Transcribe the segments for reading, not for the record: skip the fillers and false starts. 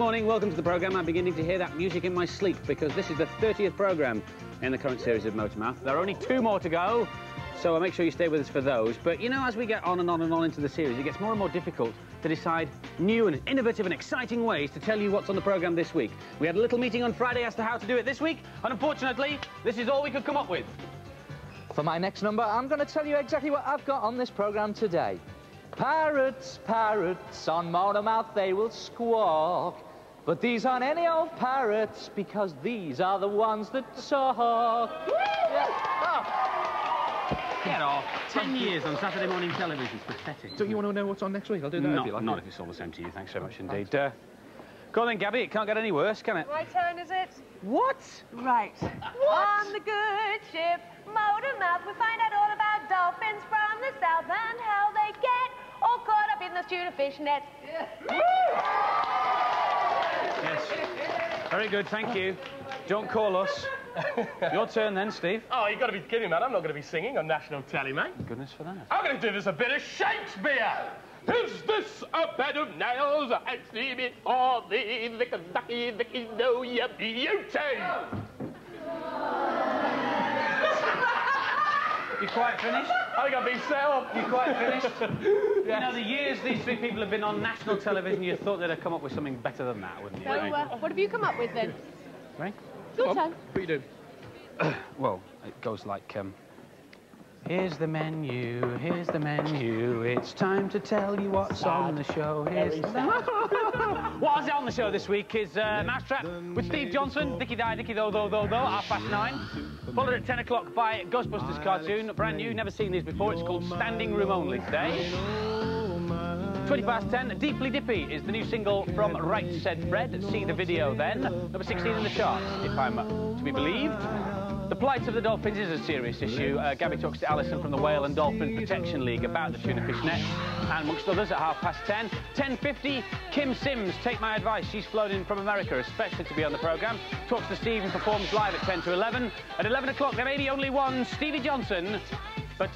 morning, welcome to the programme. I'm beginning to hear that music in my sleep because this is the 30th programme in the current series of Motormouth. There are only 2 more to go, so I'll make sure you stay with us for those. But you know, as we get on and on and on into the series, it gets more and more difficult to decide new and innovative and exciting ways to tell you what's on the programme this week. We had a little meeting on Friday as to how to do it this week, and unfortunately, this is all we could come up with. For my next number, I'm going to tell you exactly what I've got on this programme today. Parrots, parrots, on Motormouth they will squawk. But these aren't any old parrots, because these are the ones that talk. Yeah. Oh. Get off. 10 years on Saturday morning television. It's pathetic. Don't you want to know what's on next week? I'll do that if you like. Not if it's all the same to you. Thanks very much indeed. Go on then, Gabby. It can't get any worse, can it? My turn, is it? What? Right. What? On the good ship, Motormouth, we find out all about dolphins from the south and how they get all caught up in the tuna fish net. Yes. Very good, thank you. Don't call us. Your turn then, Steve. Oh, you've got to be kidding, man. I'm not going to be singing on national telly, mate. Goodness for that. I'm going to do this a bit of Shakespeare. Is this a bed of nails? I see it all thee, licky, licky, know your beauty. You quite finished? I think I've been set up. You quite finished? Yes. You know, the years these 3 people have been on national television, you'd thought they'd have come up with something better than that, wouldn't you? So, what have you come up with then? Right? Your turn. What you do? Well, it goes like, here's the menu, it's time to tell you what's on the show. What's on the show this week is Mousetrap with Steve Johnson, Dicky Die, Dicky Do, 9:30. Followed at 10 o'clock by Ghostbusters cartoon, brand new, never seen these before. It's called Standing Room Only today. 10:20, Deeply Dippy is the new single from Right Said Fred. See the video then. Number 16 in the charts, if I'm to be believed. The plight of the dolphins is a serious issue. Gabby talks to Alison from the Whale and Dolphin Protection League about the tuna fish net, and amongst others at 10:30. 10:50, Kim Sims, Take My Advice. She's flown in from America, especially to be on the programme. Talks to Steve and performs live at 10 to 11. At 11 o'clock, there may be only one, Stevie Johnson. But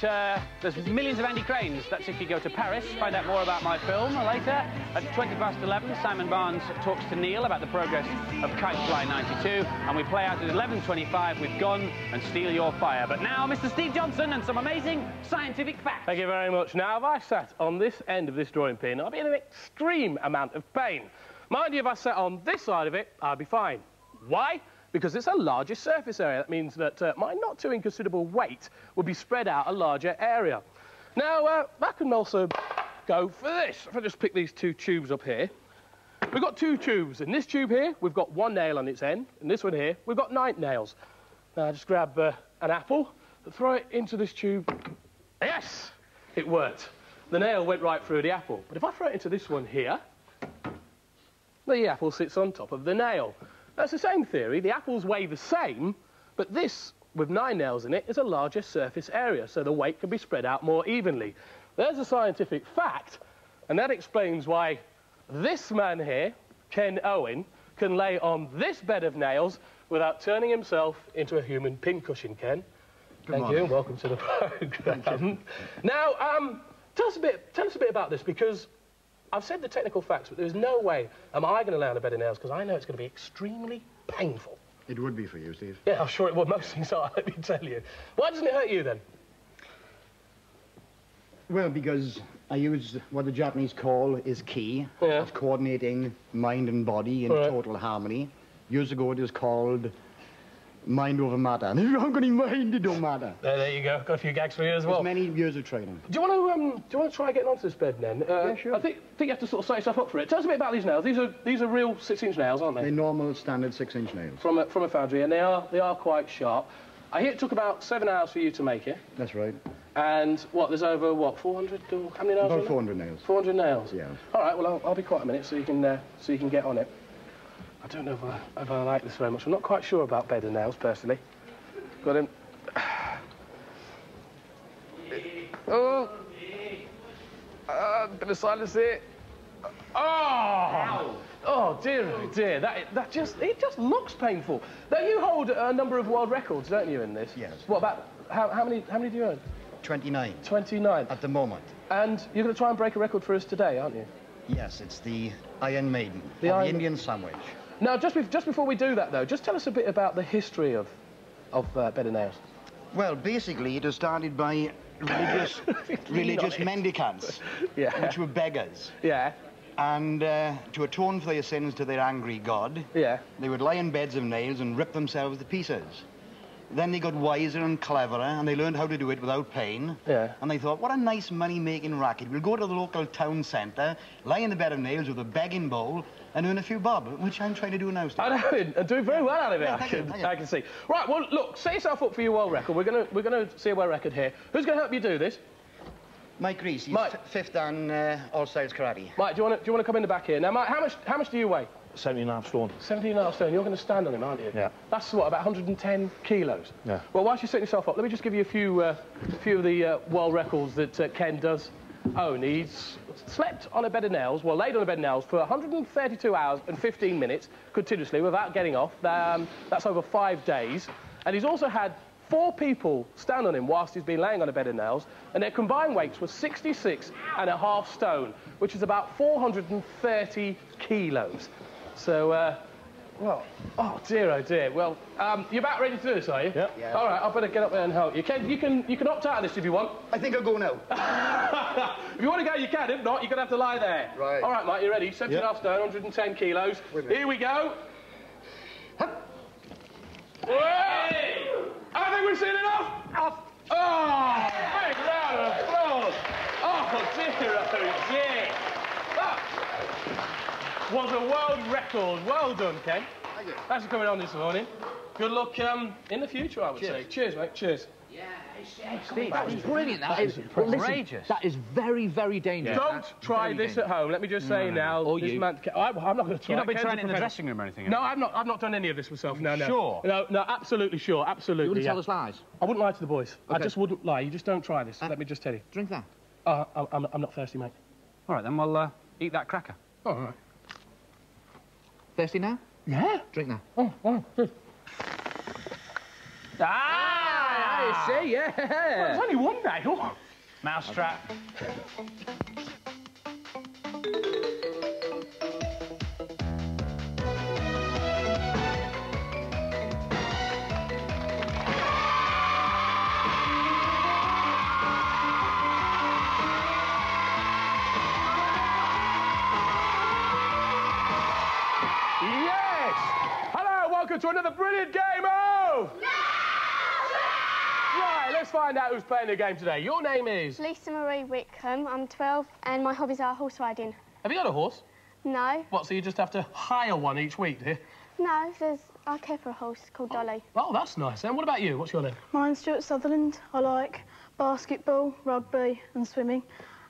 there's millions of Andy Cranes. That's if you go to Paris. Find out more about my film later. At 11:20, Simon Barnes talks to Neil about the progress of Kite Fly 92. And we play out at 11:25 with Gone and Steal Your Fire. But now, Mr. Steve Johnson and some amazing scientific facts. Thank you very much. Now, if I sat on this end of this drawing pin, I'd be in an extreme amount of pain. Mind you, if I sat on this side of it, I'd be fine. Why? Because it's a larger surface area. That means that my not too inconsiderable weight will be spread out a larger area. Now, that can also go for this. If I just pick these 2 tubes up here, we've got 2 tubes. In this tube here, we've got 1 nail on its end. In this one here, we've got 9 nails. Now, just grab an apple, throw it into this tube. Yes, it worked. The nail went right through the apple. But if I throw it into this one here, the apple sits on top of the nail. That's the same theory. The apples weigh the same, but this, with 9 nails in it, is a larger surface area, so the weight can be spread out more evenly. There's a scientific fact, and that explains why this man here, Ken Owen, can lay on this bed of nails without turning himself into a human pincushion, Ken. Thank you, and welcome to the programme. Now, tell us a bit about this, because I've said the technical facts, but there's no way am I going to lay on a bed of nails, because I know it's going to be extremely painful. It would be for you, Steve. Yeah, I'm sure it would. Most things are, let me tell you. Why doesn't it hurt you, then? Well, because I use what the Japanese call is ki. Yeah. It's coordinating mind and body in total harmony. Years ago, it was called mind over matter. And if you haven't got any mind, it don't matter. There you go. Got a few gags for you as well. It's many years of training. Do you want to try getting onto this bed, then? Yeah, sure. I think you have to sort of set yourself up for it. Tell us a bit about these nails. These are real 6-inch nails, aren't they? They're normal, standard 6-inch nails. From a foundry, and they are quite sharp. I hear it took about 7 hours for you to make it. That's right. And what? There's over what? 400? Or how many nails? About 400 nails. 400 nails. Yeah. All right. Well, I'll be quiet a minute so you can get on it. I don't know if I like this very much. I'm not quite sure about bed and nails personally. Got him. Oh. Bit of silence here. Oh. Ow. Oh dear, oh dear. It just looks painful. Now you hold a number of world records, don't you, in this? Yes. What about how many do you own? 29. 29. At the moment. And you're going to try and break a record for us today, aren't you? Yes, it's the Iron Maiden, The of Iron- the Indian sandwich. Now, just before we do that, though, just tell us a bit about the history of Bed of Nails. Well, basically, it was started by religious mendicants, Yeah. which were beggars. Yeah. And to atone for their sins to their angry god, Yeah. they would lie in beds of nails and rip themselves to pieces. Then they got wiser and cleverer, and they learned how to do it without pain. Yeah. And they thought, what a nice money-making racket. We'll go to the local town centre, lie in the bed of nails with a begging bowl, and earn a few bob, which I'm trying to do now, Steve. I know, and doing very well out of it, Yeah, thank you, thank you. I can see. Right, well, look, set yourself up for your world record. We're gonna see a world record here. Who's gonna help you do this? Mike Reese, he's Mike. fifth dan all styles karate. Mike, do you want to come in the back here? Now, Mike, how much do you weigh? 17.5 stone. 17.5 stone. You're going to stand on him, aren't you? Yeah. That's what, about 110 kilos? Yeah. Well, whilst you're setting yourself up, let me just give you a few of the world records that Ken does own. He's slept on a bed of nails, well, laid on a bed of nails for 132 hours and 15 minutes continuously without getting off. That's over 5 days. And he's also had 4 people stand on him whilst he's been laying on a bed of nails, and their combined weights were 66.5 stone, which is about 430 kilos. So, well, oh dear. Well, you're about ready to do this, are you? Yep. Yeah. All right, I better get up there and help you. Ken, you can opt out of this if you want. I think I'll go now. If you want to go, you can. If not, you're going to have to lie there. Right. All right, Mike, you ready? 17.5 stone, 110 kilos. Here we go. Hey! I think we've seen enough. Oh, big round of applause. Oh, dear. That was a world record. Well done, Ken. Thank you. Thanks for coming on this morning. Good luck in the future, I would say. Cheers, mate. Cheers. Steve, that was brilliant. That is outrageous. That is very, very dangerous. Don't That's try very this dangerous. at home. Let me just say now. Or this you. man, I'm not going to try. You've not been Ken's trying a it in the professional. dressing room or anything? No, I've not done any of this myself. No. Sure? No, absolutely sure. Absolutely. You wouldn't yeah. tell us lies. I wouldn't lie to the boys. I Okay. just wouldn't lie. You just don't try this. Let me just tell you. Drink that. I'm not thirsty, mate. All right, then we'll eat that cracker. All right. Thirsty now? Yeah. Drink now. Oh, good. Ah, you see, yeah. There's only one nail. Mousetrap. Yes! Hello, welcome to another brilliant game of... Right, let's find out who's playing the game today. Your name is... Lisa Marie Wickham. I'm 12 and my hobbies are horse riding. Have you got a horse? No, What, so you just have to hire one each week, do you? no, I care for a horse called Dolly. Oh, that's nice. And what about you? What's your name? Mine's Stuart Sutherland. I like basketball, rugby and swimming,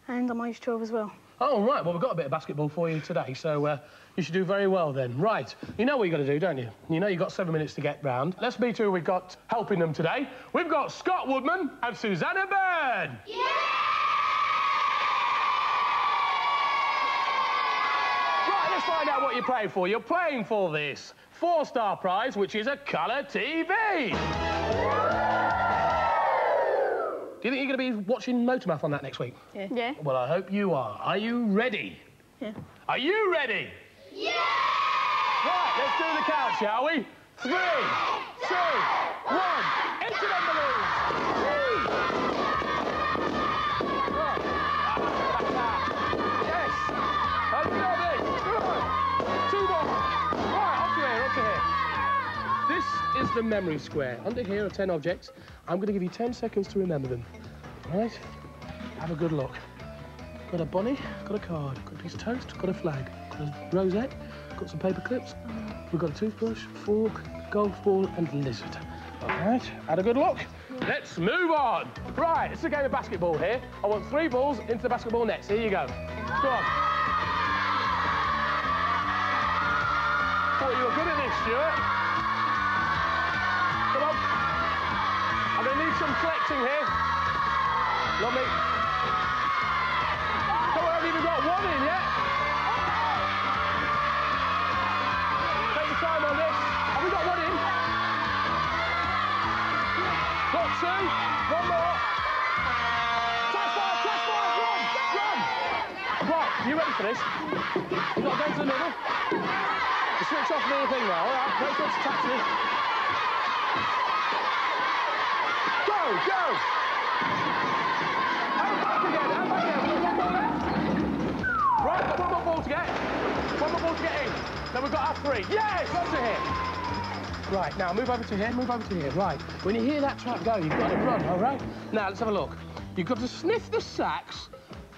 and I'm age 12 as well. Oh, right. Well, we've got a bit of basketball for you today, so you should do very well then. Right. You know what you've got to do, don't you? You know you've got 7 minutes to get round. Let's meet who we've got helping them today. We've got Scott Woodman and Susanna Bird. Yeah! Right, let's find out what you're playing for. You're playing for this 4-star prize, which is a colour TV. Do you think you're going to be watching Motormouth on that next week? Yeah. Well, I hope you are. Are you ready? Yeah. Are you ready? Yeah! Right, let's do the count, shall we? 3, 2, 1, into them balloons! Yes! Have you got this? Good. 2 more. Right, up to here. This is the memory square. Under here are 10 objects. I'm going to give you 10 seconds to remember them. All right? Have a good look. Got a bunny, got a card, got a piece of toast, got a flag, got a rosette, got some paper clips, we've got a toothbrush, fork, golf ball and lizard. All right, had a good look. Let's move on. Right, it's a game of basketball here. I want 3 balls into the basketball nets. Here you go. Go on. Thought you were good at this, Stuart. Come on. I'm going to need some collecting here. Love me. Come on, haven't even got 1 in yet. Take your time on this. Have we got 1 in? Got 2. 1 more. Touch 5, run! Right, you you ready for this? You've got to go to the middle. You switch off the thing now, all right? Make sure it's touching. Go, go! And back again, and back again. We've got one more left. Right, got one more ball to get. One more ball to get in. Then we've got our 3. Yes, onto here. Right, now move over to here, move over to here. Right, when you hear that trap go, you've got to run, all right? Now, let's have a look. You've got to sniff the sacks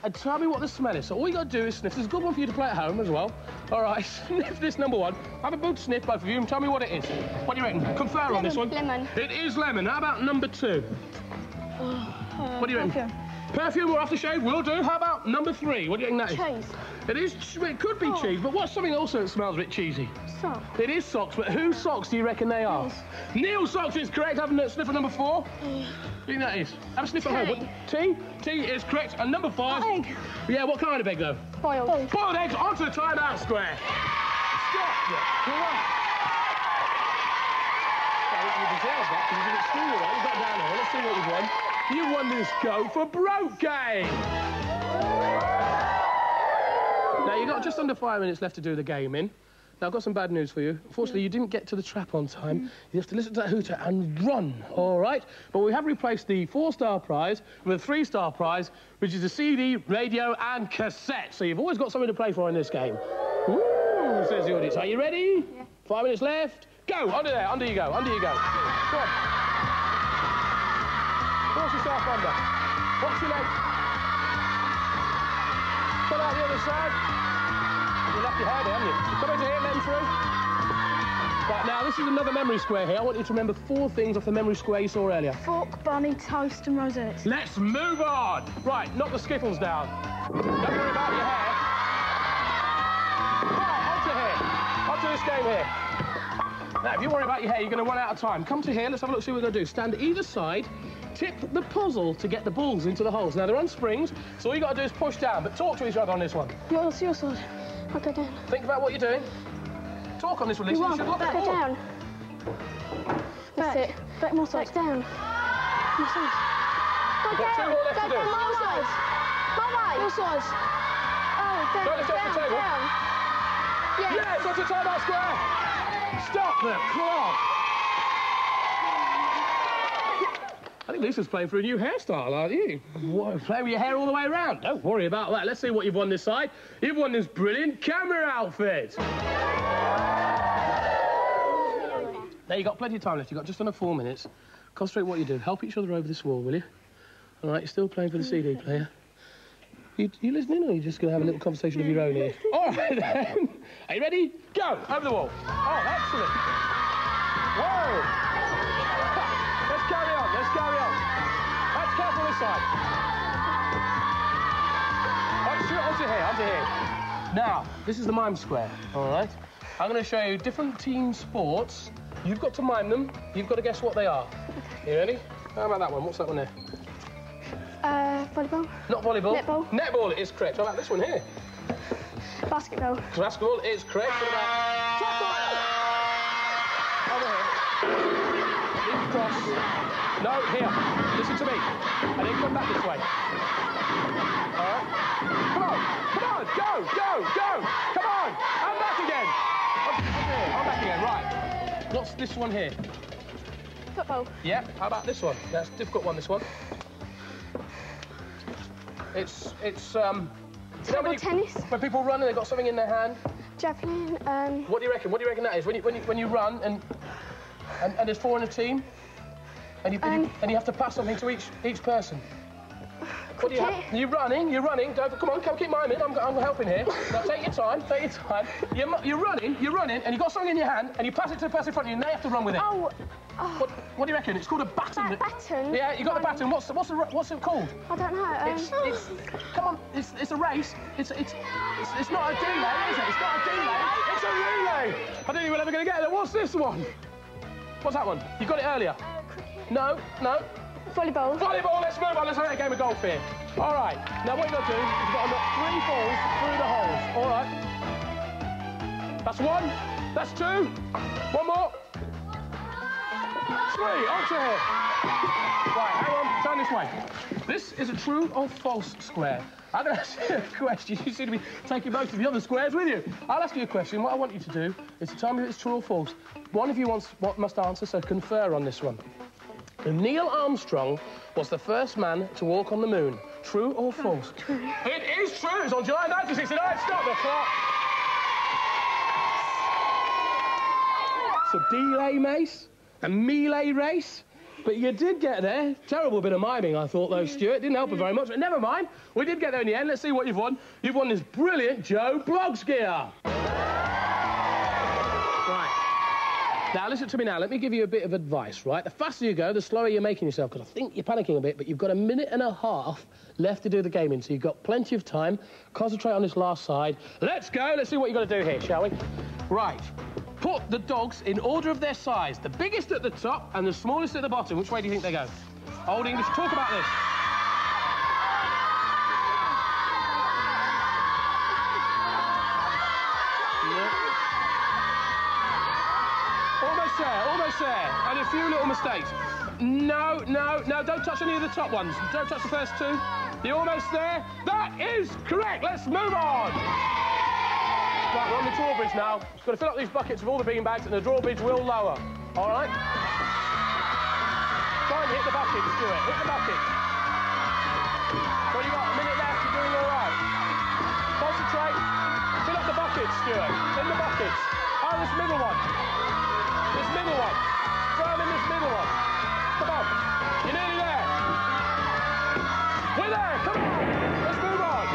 and tell me what the smell is. So all you got to do is sniff. This is a good one for you to play at home as well. All right, sniff this number 1. Have a good sniff, both of you, and tell me what it is. What do you reckon? Confer on this one. Lemon. It is lemon. How about number 2? What do you reckon? Perfume. Perfume or aftershave will do. How about number 3? What do you think that is? Cheese. It is. It could be cheese, but what's something also that smells a bit cheesy? Socks. It is socks, but whose socks do you reckon they are? Neil's socks is correct. Have a sniff at number 4. What do you think that is? Have a sniff at home. Tea? Tea is correct. And number 5? Egg. Yeah, what kind of egg, though? Boiled. Boiled eggs onto the timeout square. Stop. Come on. You deserve that because you did extremely well. You got down here. Let's see what you've won. You won this Go for Broke game. Now, you've got just under 5 minutes left to do the game in. Now, I've got some bad news for you. Unfortunately, you didn't get to the trap on time. You have to listen to that hooter and run, all right? But we have replaced the 4-star prize with a 3-star prize, which is a CD, radio and cassette. So you've always got something to play for in this game. Woo, says the audience. Are you ready? Yeah. 5 minutes left. Go, under there, under you go, under you go. Go on. Force yourself under. Watch your legs. Pull out the other side. You left your hair there, haven't you? Come over here, let him through. Right, now, this is another memory square here. I want you to remember 4 things off the memory square you saw earlier. Fork, bunny, toast and rosettes. Let's move on. Right, knock the skittles down. Don't worry about your hair. Right, onto here. Onto this game here. Now, if you worry about your hair, you're going to run out of time. Come to here, let's have a look, see what we're going to do. Stand either side, tip the puzzle to get the balls into the holes. Now, they're on springs, so all you got to do is push down, but talk to each other on this one. Your side. I'll go down. Think about what you're doing. Talk on this one, Lisa. You should look Back forward. down. That's it. Back more sides. Back down. More sides. Go We've got 2 down. more left Go to do. down more sides. More way. More sides. Oh, down, Don't lift off the table. down. Yeah. Yes, onto the timeout square. Stop the clock. I think Lisa's playing for a new hairstyle, aren't you? What, playing with your hair all the way around? Don't worry about that. Let's see what you've won this side. You've won this brilliant camera outfit. Now, you've got plenty of time left. You've got just under 4 minutes. Concentrate what you do. Help each other over this wall, will you? All right, you're still playing for the CD player. You listening, or are you just going to have a little conversation of your own here? All right, then. Are you ready? Go! Over the wall. Oh, excellent. Whoa! Let's carry on, let's carry on. Let's careful this side. Right, shoot onto here. Now, this is the mime square, all right? I'm going to show you different team sports. You've got to mime them. You've got to guess what they are. You ready? How about that one? What's that one there? Volleyball. Not volleyball. Netball. Netball is correct. How about this one here? Basketball. Basketball is correct. What about football? Over here. Leave across. No, here. Listen to me. And then come back this way. All right. Come on. Come on. Go. Go. Go. Come on. And back again. Up here. I'm back again. Right. What's this one here? Football. Yeah. How about this one? That's a difficult one, this one. It's Table tennis. When people run and they've got something in their hand. Javelin. What do you reckon? What do you reckon that is? When you run and there's 4 in a team, and you have to pass something to each person. What do you have? You're running. Don't, come on, come keep miming. I'm helping here. Now take your time. Take your time. You're running, and you've got something in your hand, and you pass it to the person in front of you, and they have to run with it. Oh. What do you reckon? It's called a baton. Baton? Yeah, you got the baton. What's it called? I don't know. Come on, it's a race. It's not a delay, is it? It's not a delay. It's a relay. I don't think we're ever going to get there. What's this one? What's that one? You got it earlier. Cricket. No. Volleyball. Volleyball. Let's move on. Let's have a game of golf here. All right. Now what you've got to do is you've got to knock 3 balls through the holes. All right. That's 1. That's 2. 1 more. 3. Onto here. Right. Hang on. Turn down this way. This is a true or false square. I'm going to ask you a question. You seem to be taking most of the other squares with you. I'll ask you a question. What I want you to do is to tell me if it's true or false. One of you must answer, so confer on this one. Neil Armstrong was the first man to walk on the moon. True or false? True. It is true. It's on July 1969. Stop the clock. It's a delay race, a melee race. But you did get there. Terrible bit of miming, I thought, though, Stuart. Didn't help it very much, but never mind. We did get there in the end. Let's see what you've won. You've won this brilliant Joe Bloggs gear. Right. Now, listen to me now. Let me give you a bit of advice, right? The faster you go, the slower you're making yourself, because I think you're panicking a bit, but you've got 1.5 minutes left to do the gaming, so you've got plenty of time. Concentrate on this last side. Let's go. Let's see what you've got to do here, shall we? Right. Put the dogs in order of their size. The biggest at the top and the smallest at the bottom. Which way do you think they go? Old English, talk about this. Yeah. Almost there. And a few little mistakes. No, don't touch any of the top ones. Don't touch the first two. You're almost there. That is correct. Let's move on. Right, we're on the drawbridge now. Just got to fill up these buckets with all the beanbags and the drawbridge will lower. All right? Try and hit the buckets, Stuart. Hit the buckets. So you've got 1 minute left. You're doing all right. Concentrate. Fill up the buckets, Stuart. In the buckets. Oh, this middle one. This middle one. Throw them in this middle one. Come on. You're nearly there. We're there. Come on. Let's move on.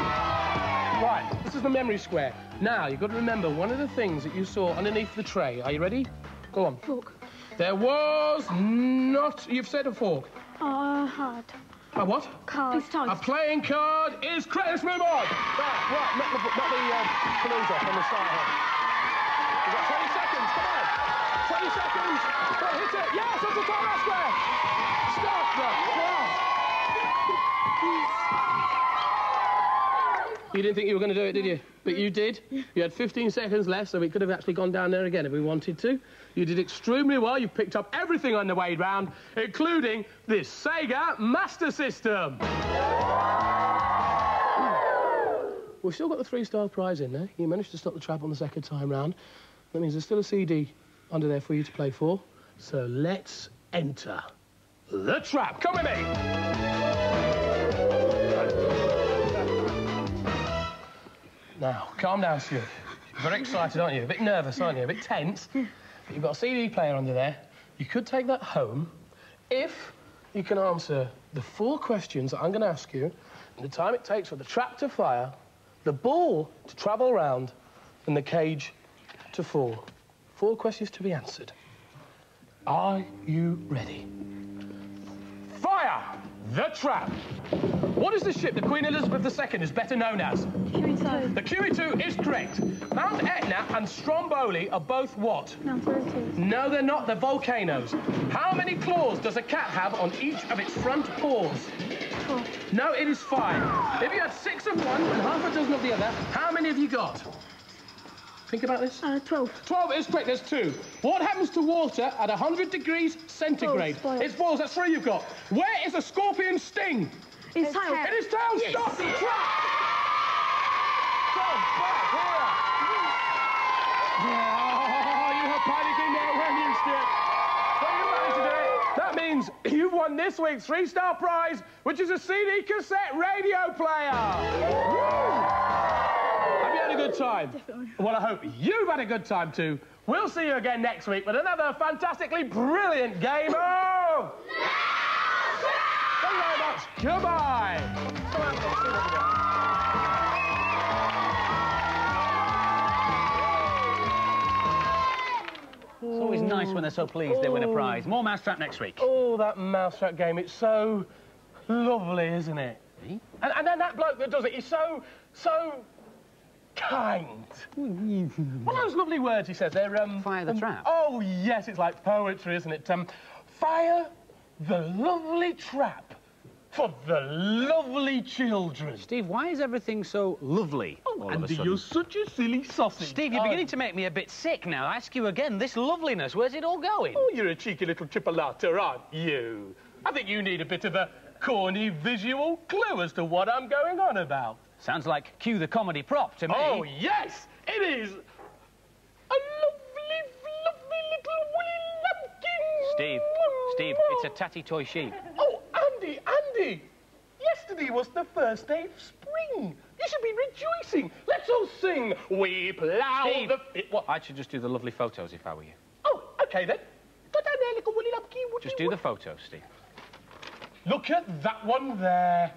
Right, this is the memory square. Now, you've got to remember one of the things that you saw underneath the tray. Are you ready? Go on. Fork. There was not... You've said a fork. Hard. A what? Card. A playing card is correct. Let's move on. Right, not the palooza on the side here. You've got 20 seconds. Come on. 20 seconds. Go on, hit it. Yes, that's the top square. Stop the clock. You didn't think you were going to do it, did you? But you did. You had 15 seconds left, so we could have actually gone down there again if we wanted to. You did extremely well. You picked up everything on the way round, including this Sega Master System. We've still got the 3-star prize in there. You managed to stop the trap on the second time round. That means there's still a CD under there for you to play for. So let's enter the trap. Come with me. Now, calm down, Stuart. You're very excited, aren't you? A bit nervous, aren't you? A bit tense. But you've got a CD player under there. You could take that home if you can answer the 4 questions that I'm going to ask you, and the time it takes for the trap to fire, the ball to travel around, and the cage to fall. 4 questions to be answered. Are you ready? Fire the trap! What is the ship that Queen Elizabeth II is better known as? QE2. The QE2 is correct. Mount Etna and Stromboli are both what? Mount Everest. No, they're not. They're volcanoes. How many claws does a cat have on each of its front paws? 4. No, it is 5. If you had 6 of one and half a dozen of the other, how many have you got? Think about this. 12. 12 is correct. There's 2. What happens to water at 100 degrees centigrade? Boils. It boils. That's 3 you've got. Where is a scorpion's sting? It's tail. It is tail. Yes. Stop the trap! Come back here. Oh, you were panicking there, weren't you, Stuart? But you managed to do it. That means you've won this week's 3-star prize, which is a CD cassette radio player. Have you had a good time? Definitely. Well, I hope you've had a good time too. We'll see you again next week with another fantastically brilliant game of... Thank you very much. Goodbye. It's always nice when they're so pleased they win a prize. More Mousetrap next week. Oh, that Mousetrap game, it's so lovely, isn't it? Eh? And then that bloke that does it, he's so kind. What are those lovely words he says? They're, Fire the trap. Oh, yes, it's like poetry, isn't it? Fire the lovely trap for the lovely children. Steve, why is everything so lovely all of a Andy, sudden? you're such a silly sausage. Steve, you're beginning to make me a bit sick now. I ask you again, this loveliness, where's it all going? Oh, you're a cheeky little chipolata, aren't you? I think you need a bit of a corny visual clue as to what I'm going on about. Sounds like cue the comedy prop to me. Oh, yes, it is. A lovely, lovely little woolly lumpkin. Steve, it's a tatty toy sheep. Oh, Andy, yesterday was the first day of spring. You should be rejoicing. Let's all sing. We plough Steve, What? I should just do the lovely photos if I were you. Oh, OK, then. Go down there, little woolly lumpkin. Just do the photos, Steve. Look at that one there.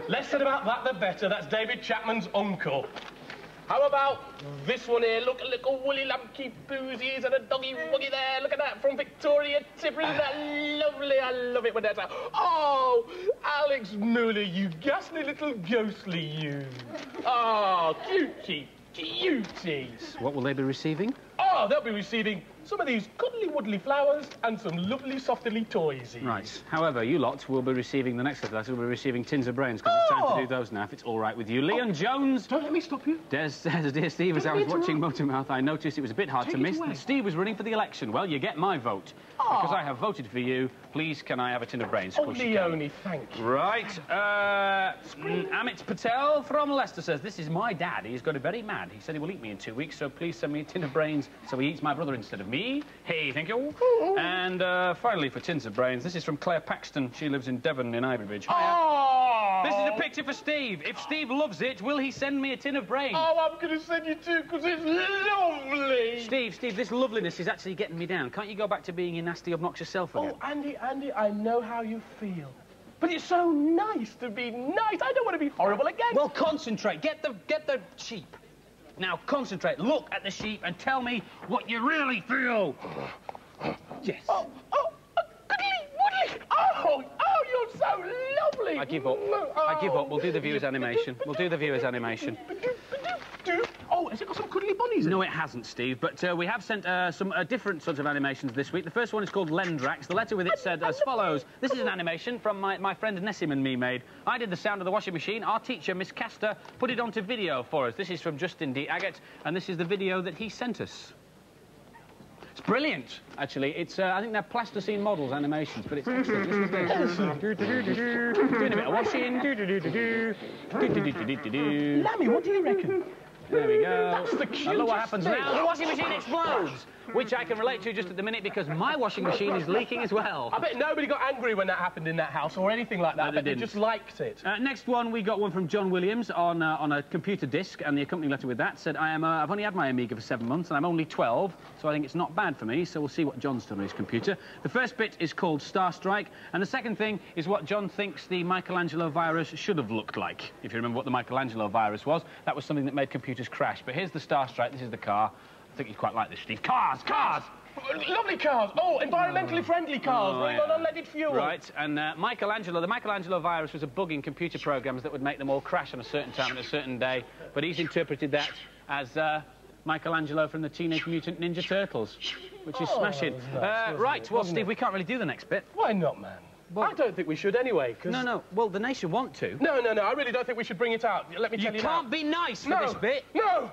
Less said about that, the better. That's David Chapman's uncle. How about this one here? Look, a little woolly lumpy boozies and a doggy wuggy there. Look at that, from Victoria Tipper. Isn't that lovely? I love it when that's out. Oh, Alex Muller, you ghastly little ghostly you. Oh, cutie, cuties. What will they be receiving? Oh, they'll be receiving some of these cuddly-wuddly flowers and some lovely softly toysies. Right. However, you lot will be receiving, the next letter will be receiving tins of brains, because it's time to do those now, if it's all right with you. Leon Jones. Don't let me stop you. Dear Steve, as I was watching Motormouth, I noticed it was a bit hard to miss away. that Steve was running for the election. Well, you get my vote. Because I have voted for you, please can I have a tin of brains? Oh, Leonie, thank you. Right. Amit Patel from Leicester says, this is my dad. He's got very mad. He said he will eat me in 2 weeks, so please send me a tin of brains so he eats my brother instead of me. Hey, thank you. And finally, for tins of brains, this is from Claire Paxton. She lives in Devon in Ivybridge. Oh! This is a picture for Steve. If Steve loves it, will he send me a tin of brains? Oh, I'm going to send you two, because it's lovely. Steve, this loveliness is actually getting me down. Can't you go back to being your nasty, obnoxious self again? Oh, Andy, I know how you feel. But it's so nice to be nice. I don't want to be horrible again. Well, concentrate. Get the sheep. Now, concentrate. Look at the sheep and tell me what you really feel. Yes. Oh, goodly, woodly. Oh, you're so lovely. I give up. I give up. We'll do the viewers' animation. We'll do the viewers' animation. Oh, has it got some cuddly bunnies in it? No, it hasn't, Steve, but we have sent some different sorts of animations this week. The first one is called Lendrax. The letter with it said as follows. This is an animation from my friend Nessim and me made. I did the sound of the washing machine. Our teacher, Miss Castor, put it onto video for us. This is from Justin D. Agate, and this is the video that he sent us. It's brilliant, actually. It's, I think they're plasticine models animations, but it's excellent. Listen to this. Doing a bit of washing. Lammy, what do you reckon? There we go. That's the cutest And look what happens thing. now. The washing machine explodes, which I can relate to just at the minute because my washing machine is leaking as well. I bet nobody got angry when that happened in that house or anything like that. No, I bet they they just liked it. Next one, we got one from John Williams on a computer disc, and the accompanying letter with that said, I've only had my Amiga for 7 months, and I'm only 12, so I think it's not bad for me, so we'll see what John's done on his computer. The first bit is called Star Strike, and the second thing is what John thinks the Michelangelo virus should have looked like. If you remember what the Michelangelo virus was, that was something that made computers crash. But here's the Star Strike, this is the car. I think you'd quite like this, Steve. Cars! Lovely cars. Oh, environmentally friendly cars, running on unleaded fuel. Right, and the Michelangelo virus was a bug in computer programs that would make them all crash on a certain time at a certain day, but he's interpreted that as Michelangelo from the Teenage Mutant Ninja Turtles, which is smashing. Right, well, Steve, we can't really do the next bit. Why not, man? Well, I don't think we should anyway, because... No, well, the nation want to. No, I really don't think we should bring it out. Let me tell you You can't be nice for this bit. No!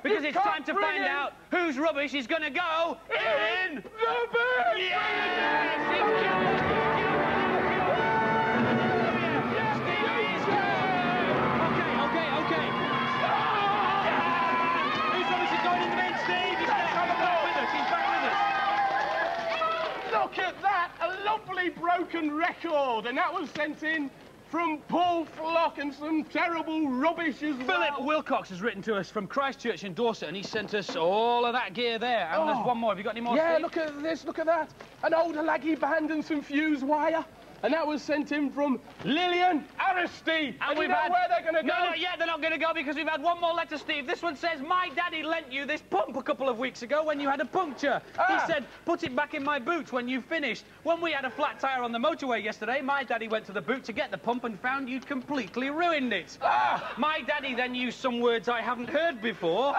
Because it's time to find out whose rubbish is going to go in the bin! Yes! Okay. Whose rubbish is going in the bin, Steve? He's back with us. He's back with us. Look at that! A lovely broken record, and that was sent in from Paul Flock and some terrible rubbish as well. Philip Wilcox has written to us from Christchurch in Dorset, and he sent us all of that gear there. And there's one more. Have you got any more, Yeah, Steve? look at this, look at that. An old laggy band and some fuse wire. And that was sent in from Lillian Aristide. And you know where they're going to go? No, they're not going to go because we've had one more letter, Steve. This one says, my daddy lent you this pump a couple of weeks ago when you had a puncture. He said, put it back in my boot when you finished. When we had a flat tyre on the motorway yesterday, my daddy went to the boot to get the pump and found you'd completely ruined it. My daddy then used some words I haven't heard before.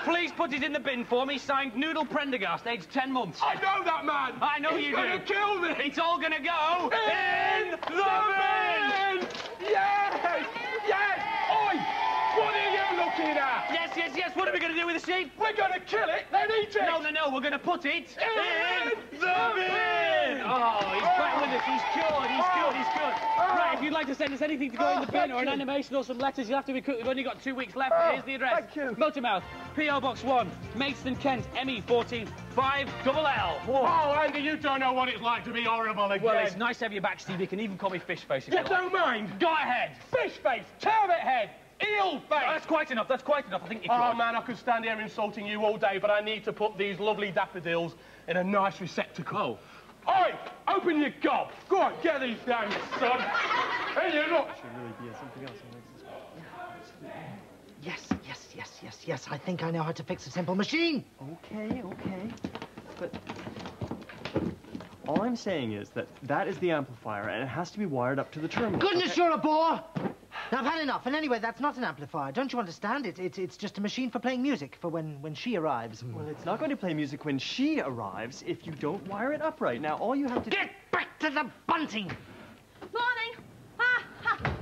Please put it in the bin for me, signed Noodle Prendergast, aged 10 months. I know that man. I know you do. He's going to kill me. It's all going to go in the bin! Yes! Oi! What are you looking at? Yes. What are we going to do with the sheep? We're going to kill it, then eat it. No. We're going to put it in the bin! Oh, he's back with us. He's cured. He's cured. He's cured. Right, if you'd like to send us anything to go in the bin or an animation or some letters, you'll have to be quick. We've only got 2 weeks left. Here's the address. Thank you. Motormouth, P.O. Box 1, Maidstone, Kent, ME14 5LL. Oh, Andy, you don't know what it's like to be horrible again. Well, it's nice to have you back, Steve. You can even call me Fishface if you like. don't mind. Go ahead. Fishface, turbot head, eel face. That's quite enough. That's quite enough. I think you Oh, could. man, I could stand here insulting you all day, but I need to put these lovely daffodils in a nice receptacle. Oi, open your gob. Go on, get these down, you son. Here you look. Yes, I think I know how to fix a simple machine. Okay. But all I'm saying is that that is the amplifier, and it has to be wired up to the terminal. Goodness, you're a bore! Now, I've had enough. And anyway, that's not an amplifier. Don't you understand? It's just a machine for playing music, for when she arrives. Well, it's not going to play music when she arrives if you don't wire it up right. Now, all you have to Get back to the bunting! Morning.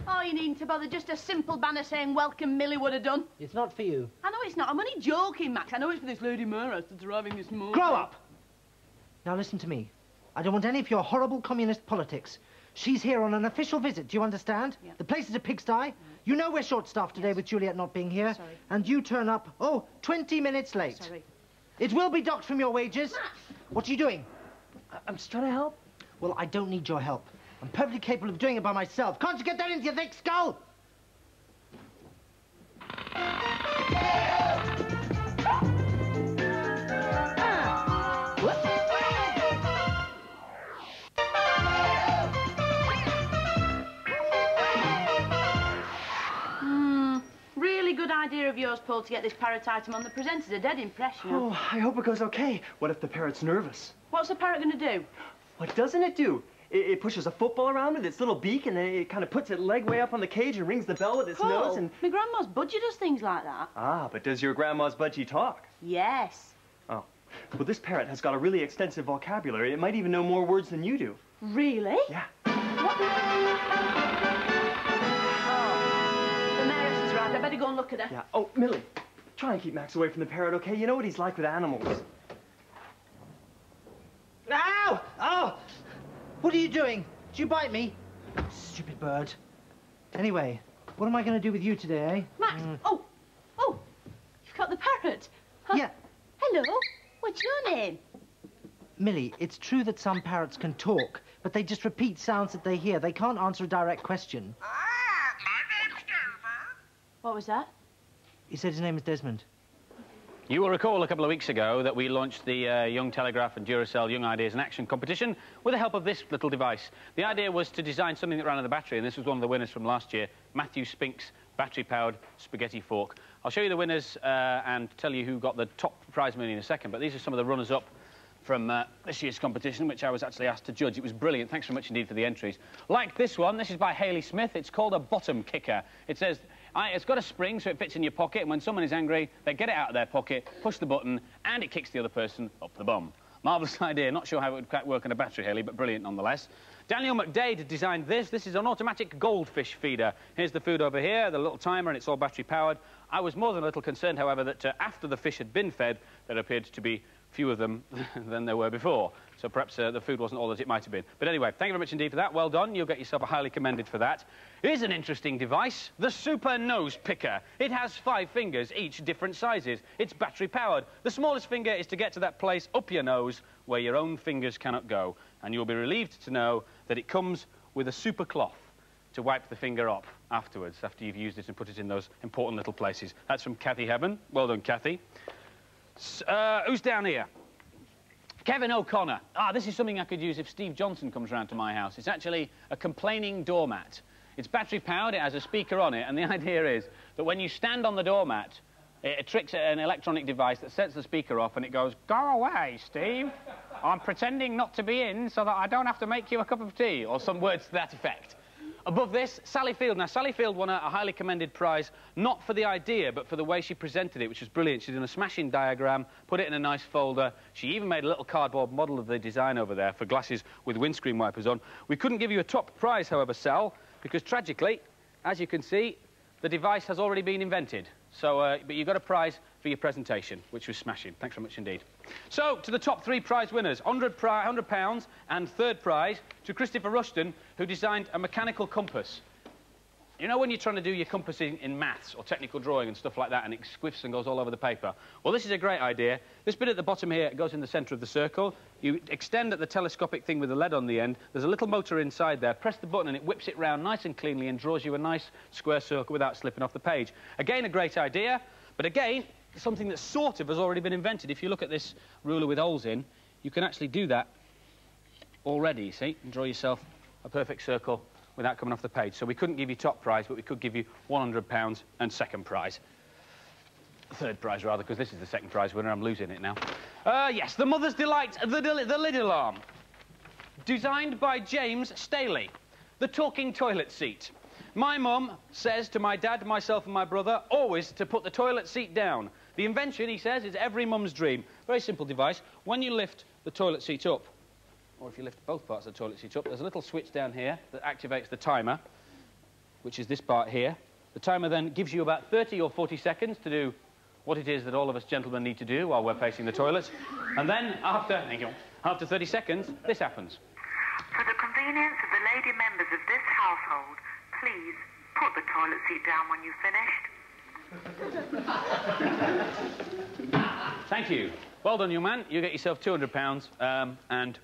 Oh, you needn't to bother. Just a simple banner saying welcome Millie would have done. It's not for you. I know it's not. I'm only joking, Max. I know it's for this Lady Mayor that's arriving this morning. Grow up! Now, listen to me. I don't want any of your horrible communist politics. She's here on an official visit, do you understand? Yeah. The place is a pigsty. You know we're short-staffed today with Juliet not being here. Sorry. And you turn up, 20 minutes late. Sorry. It will be docked from your wages. What are you doing? I'm just trying to help. Well, I don't need your help. I'm perfectly capable of doing it by myself. Can't you get that into your thick skull? Really good idea of yours, Paul, to get this parrot item on. The presenters are dead impressed, you know. Oh, I hope it goes okay. What if the parrot's nervous? What's the parrot going to do? What doesn't it do? It pushes a football around with its little beak, and then it kind of puts its leg way up on the cage and rings the bell with its Paul, nose and... my grandma's budgie does things like that. Ah, but does your grandma's budgie talk? Yes. Oh. Well, this parrot has got a really extensive vocabulary. It might even know more words than you do. Really? Yeah. What? Oh, the mayoress is right. I better go and look at her. Yeah. Oh, Millie, try and keep Max away from the parrot, okay? You know what he's like with animals. Ow! Oh! What are you doing? Did you bite me? Stupid bird. Anyway, what am I going to do with you today, eh? Max! Oh, you've got the parrot. Huh? Yeah. Hello. What's your name? Millie, it's true that some parrots can talk, but they just repeat sounds that they hear. They can't answer a direct question. What was that? He said his name is Desmond. You will recall a couple of weeks ago that we launched the Young Telegraph and Duracell Young Ideas in Action competition with the help of this little device. The idea was to design something that ran on the battery, and this was one of the winners from last year, Matthew Spink's battery-powered spaghetti fork. I'll show you the winners and tell you who got the top prize money in a second, but these are some of the runners-up from this year's competition, which I was actually asked to judge. It was brilliant. Thanks very much indeed for the entries. Like this one, this is by Hayley Smith. It's called a bottom kicker. It says... it's got a spring so it fits in your pocket, and when someone is angry, they get it out of their pocket, push the button, and it kicks the other person up the bum. Marvellous idea. Not sure how it would work on a battery, Haley, but brilliant nonetheless. Daniel McDade designed this. This is an automatic goldfish feeder. Here's the food over here, the little timer, and it's all battery-powered. I was more than a little concerned, however, that after the fish had been fed, there appeared to be fewer of them than there were before. So perhaps the food wasn't all that it might have been. But anyway, thank you very much indeed for that. Well done. You'll get yourself a highly commended for that. Here's an interesting device, the Super Nose Picker. It has 5 fingers, each different sizes. It's battery-powered. The smallest finger is to get to that place up your nose where your own fingers cannot go. And you'll be relieved to know that it comes with a super cloth to wipe the finger up afterwards, after you've used it and put it in those important little places. That's from Kathy Heaven. Well done, Kathy. Who's down here? Kevin O'Connor. This is something I could use if Steve Johnson comes round to my house. It's actually a complaining doormat. It's battery-powered, it has a speaker on it, and the idea is that when you stand on the doormat, it tricks an electronic device that sets the speaker off, and it goes, "Go away, Steve. I'm pretending not to be in so that I don't have to make you a cup of tea," or some words to that effect. Above this, Sally Field. Now, Sally Field won a highly commended prize, not for the idea, but for the way she presented it, which was brilliant. She's done a smashing diagram, put it in a nice folder. She even made a little cardboard model of the design over there for glasses with windscreen wipers on. We couldn't give you a top prize, however, Sal, because tragically, as you can see, the device has already been invented. So, but you got a prize for your presentation, which was smashing. Thanks very much indeed. So, to the top 3 prize winners, £100 and third prize to Christopher Rushton, who designed a mechanical compass. You know when you're trying to do your compassing in maths or technical drawing and stuff like that, and it squiffs and goes all over the paper? Well, this is a great idea. This bit at the bottom here goes in the centre of the circle. You extend at the telescopic thing with the lead on the end. There's a little motor inside there. Press the button and it whips it round nice and cleanly and draws you a nice square circle without slipping off the page. Again, a great idea, but again, something that sort of has already been invented. If you look at this ruler with holes in, you can actually do that already, you see, and draw yourself a perfect circle without coming off the page. So we couldn't give you top prize, but we could give you £100 and second prize. Third prize, rather, because this is the second prize winner. I'm losing it now. Yes, the Mother's Delight, the lid alarm. Designed by James Staley. The talking toilet seat. My mum says to my dad, myself and my brother, always to put the toilet seat down. The invention, he says, is every mum's dream. Very simple device. When you lift the toilet seat up, or if you lift both parts of the toilet seat up, there's a little switch down here that activates the timer, which is this part here. The timer then gives you about 30 or 40 seconds to do what it is that all of us gentlemen need to do while we're facing the toilet. And then, after 30 seconds, this happens. For the convenience of the lady members of this household, please put the toilet seat down when you've finished. Thank you. Well done, young man. You get yourself £200, and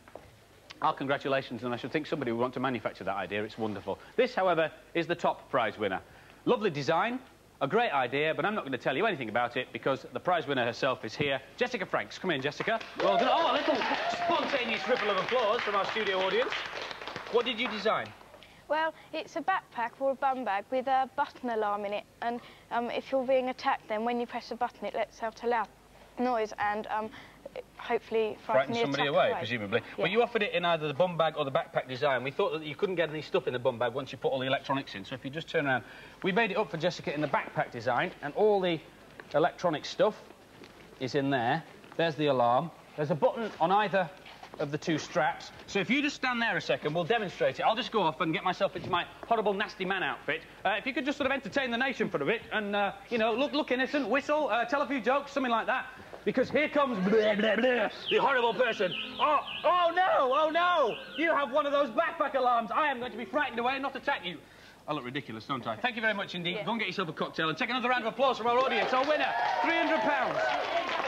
our congratulations, and I should think somebody would want to manufacture that idea. It's wonderful. This, however, is the top prize winner. Lovely design, a great idea, but I'm not going to tell you anything about it because the prize winner herself is here. Jessica Franks. Come in, Jessica. Well done. Oh, a little spontaneous ripple of applause from our studio audience. What did you design? Well, it's a backpack or a bum bag with a button alarm in it, and if you're being attacked, then when you press the button, it lets out a loud noise and hopefully frighten somebody away, presumably. Yeah. Well, you offered it in either the bum bag or the backpack design. We thought that you couldn't get any stuff in the bum bag once you put all the electronics in, so if you just turn around. We made it up for Jessica in the backpack design, and all the electronic stuff is in there. There's the alarm. There's a button on either of the 2 straps. So if you just stand there a second, we'll demonstrate it. I'll just go off and get myself into my horrible, nasty man outfit. If you could just sort of entertain the nation for a bit and, you know, look innocent, whistle, tell a few jokes, something like that. Because here comes blah, blah, blah, the horrible person. Oh, no! You have one of those backpack alarms. I am going to be frightened away and not attack you. I look ridiculous, don't I? Thank you very much indeed. Yeah. Go and get yourself a cocktail and take another round of applause from our audience. Our winner, £300.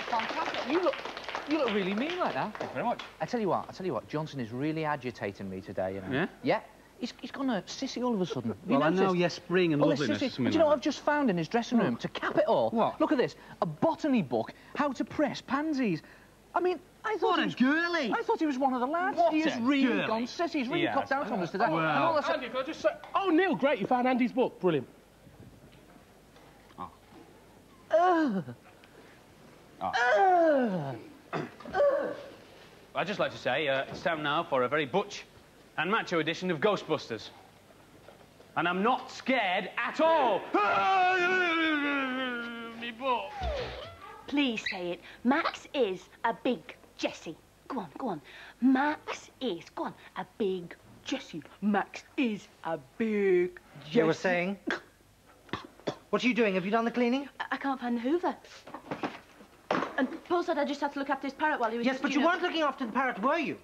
Fantastic. You look really mean like that. Thank you very much. I tell you what, Johnson is really agitating me today, you know. Yeah? Yeah. He's gone a sissy all of a sudden. Well, I know, yes, spring and loveliness. But do you know what I've just found in his dressing room? To cap it all. What? Look at this. A botany book, how to press pansies. I mean, I thought What a girly! I thought he was one of the lads. What He has a really girly. gone sissy. He's really copped out on us today. Well, Andy, can I just say... Oh, Neil, great, you found Andy's book. Brilliant. I'd just like to say it's time now for a very butch and macho edition of Ghostbusters. And I'm not scared at all. Me book. Please say it. Max is a big Jessie. Go on. Max is, go on, a big Jessie. Max is a big Jessie. You were saying? What are you doing? Have you done the cleaning? I can't find the Hoover. And Paul said I just had to look after his parrot while he was... Yes, but you weren't looking after the parrot, were you?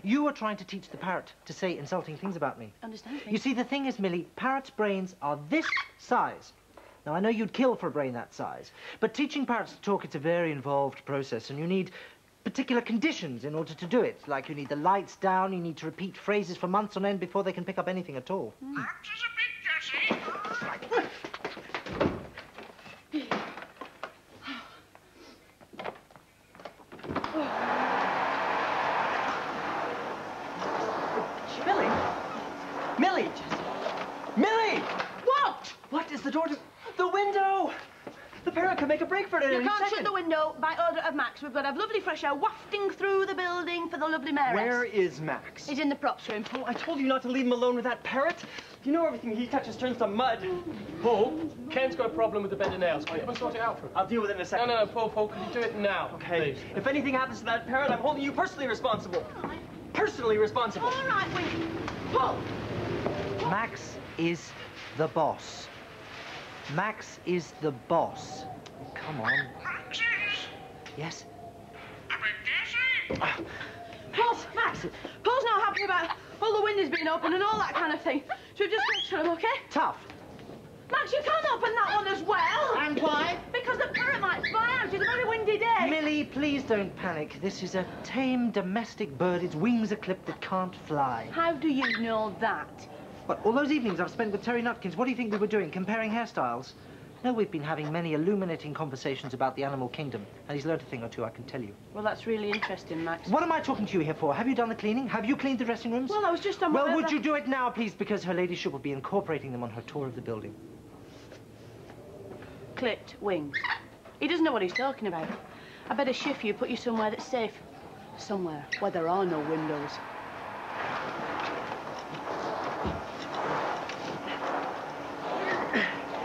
You were trying to teach the parrot to say insulting things about me. Understand me? You see, the thing is, Millie, parrots' brains are this size. Now, I know you'd kill for a brain that size, but teaching parrots to talk, it's a very involved process, and you need particular conditions in order to do it. Like, you need the lights down, you need to repeat phrases for months on end before they can pick up anything at all. Max is a big Jessie. Millie! What? What is the door to... The window! The parrot can make a break for it at any You can't second. shut the window by order of Max. We've got to have lovely fresh air wafting through the building for the lovely mayoress. Where is Max? He's in the props room. Oh, I told you not to leave him alone with that parrot. You know everything he touches turns to mud. Paul, Ken's got a problem with the bed of nails. Can you ever sort it out for him? I'll deal with it in a second. No, Paul, can you do it now? Okay. Please. If anything happens to that parrot, I'm holding you personally responsible. Personally responsible. All right, Paul. Max is the boss. Max is the boss. Come on. Yes? Max, Paul's not happy about all the windows being open and all that kind of thing. So we've just got to him, OK? Tough. Max, you can't open that one as well. And why? Because the parrot might fly out. It's a very windy day. Millie, please don't panic. This is a tame domestic bird. Its wings are clipped. It can't fly. How do you know that? What, all those evenings I've spent with Terry Nutkins, what do you think we were doing? Comparing hairstyles? No, we've been having many illuminating conversations about the animal kingdom, and he's learned a thing or two, I can tell you. Well, that's really interesting, Max. What am I talking to you here for? Have you done the cleaning? Have you cleaned the dressing rooms? Well, I was just on Well, would you do it now, please, because her ladyship will be incorporating them on her tour of the building. Clipped wings. He doesn't know what he's talking about. I better shift you, put you somewhere that's safe. Somewhere where there are no windows.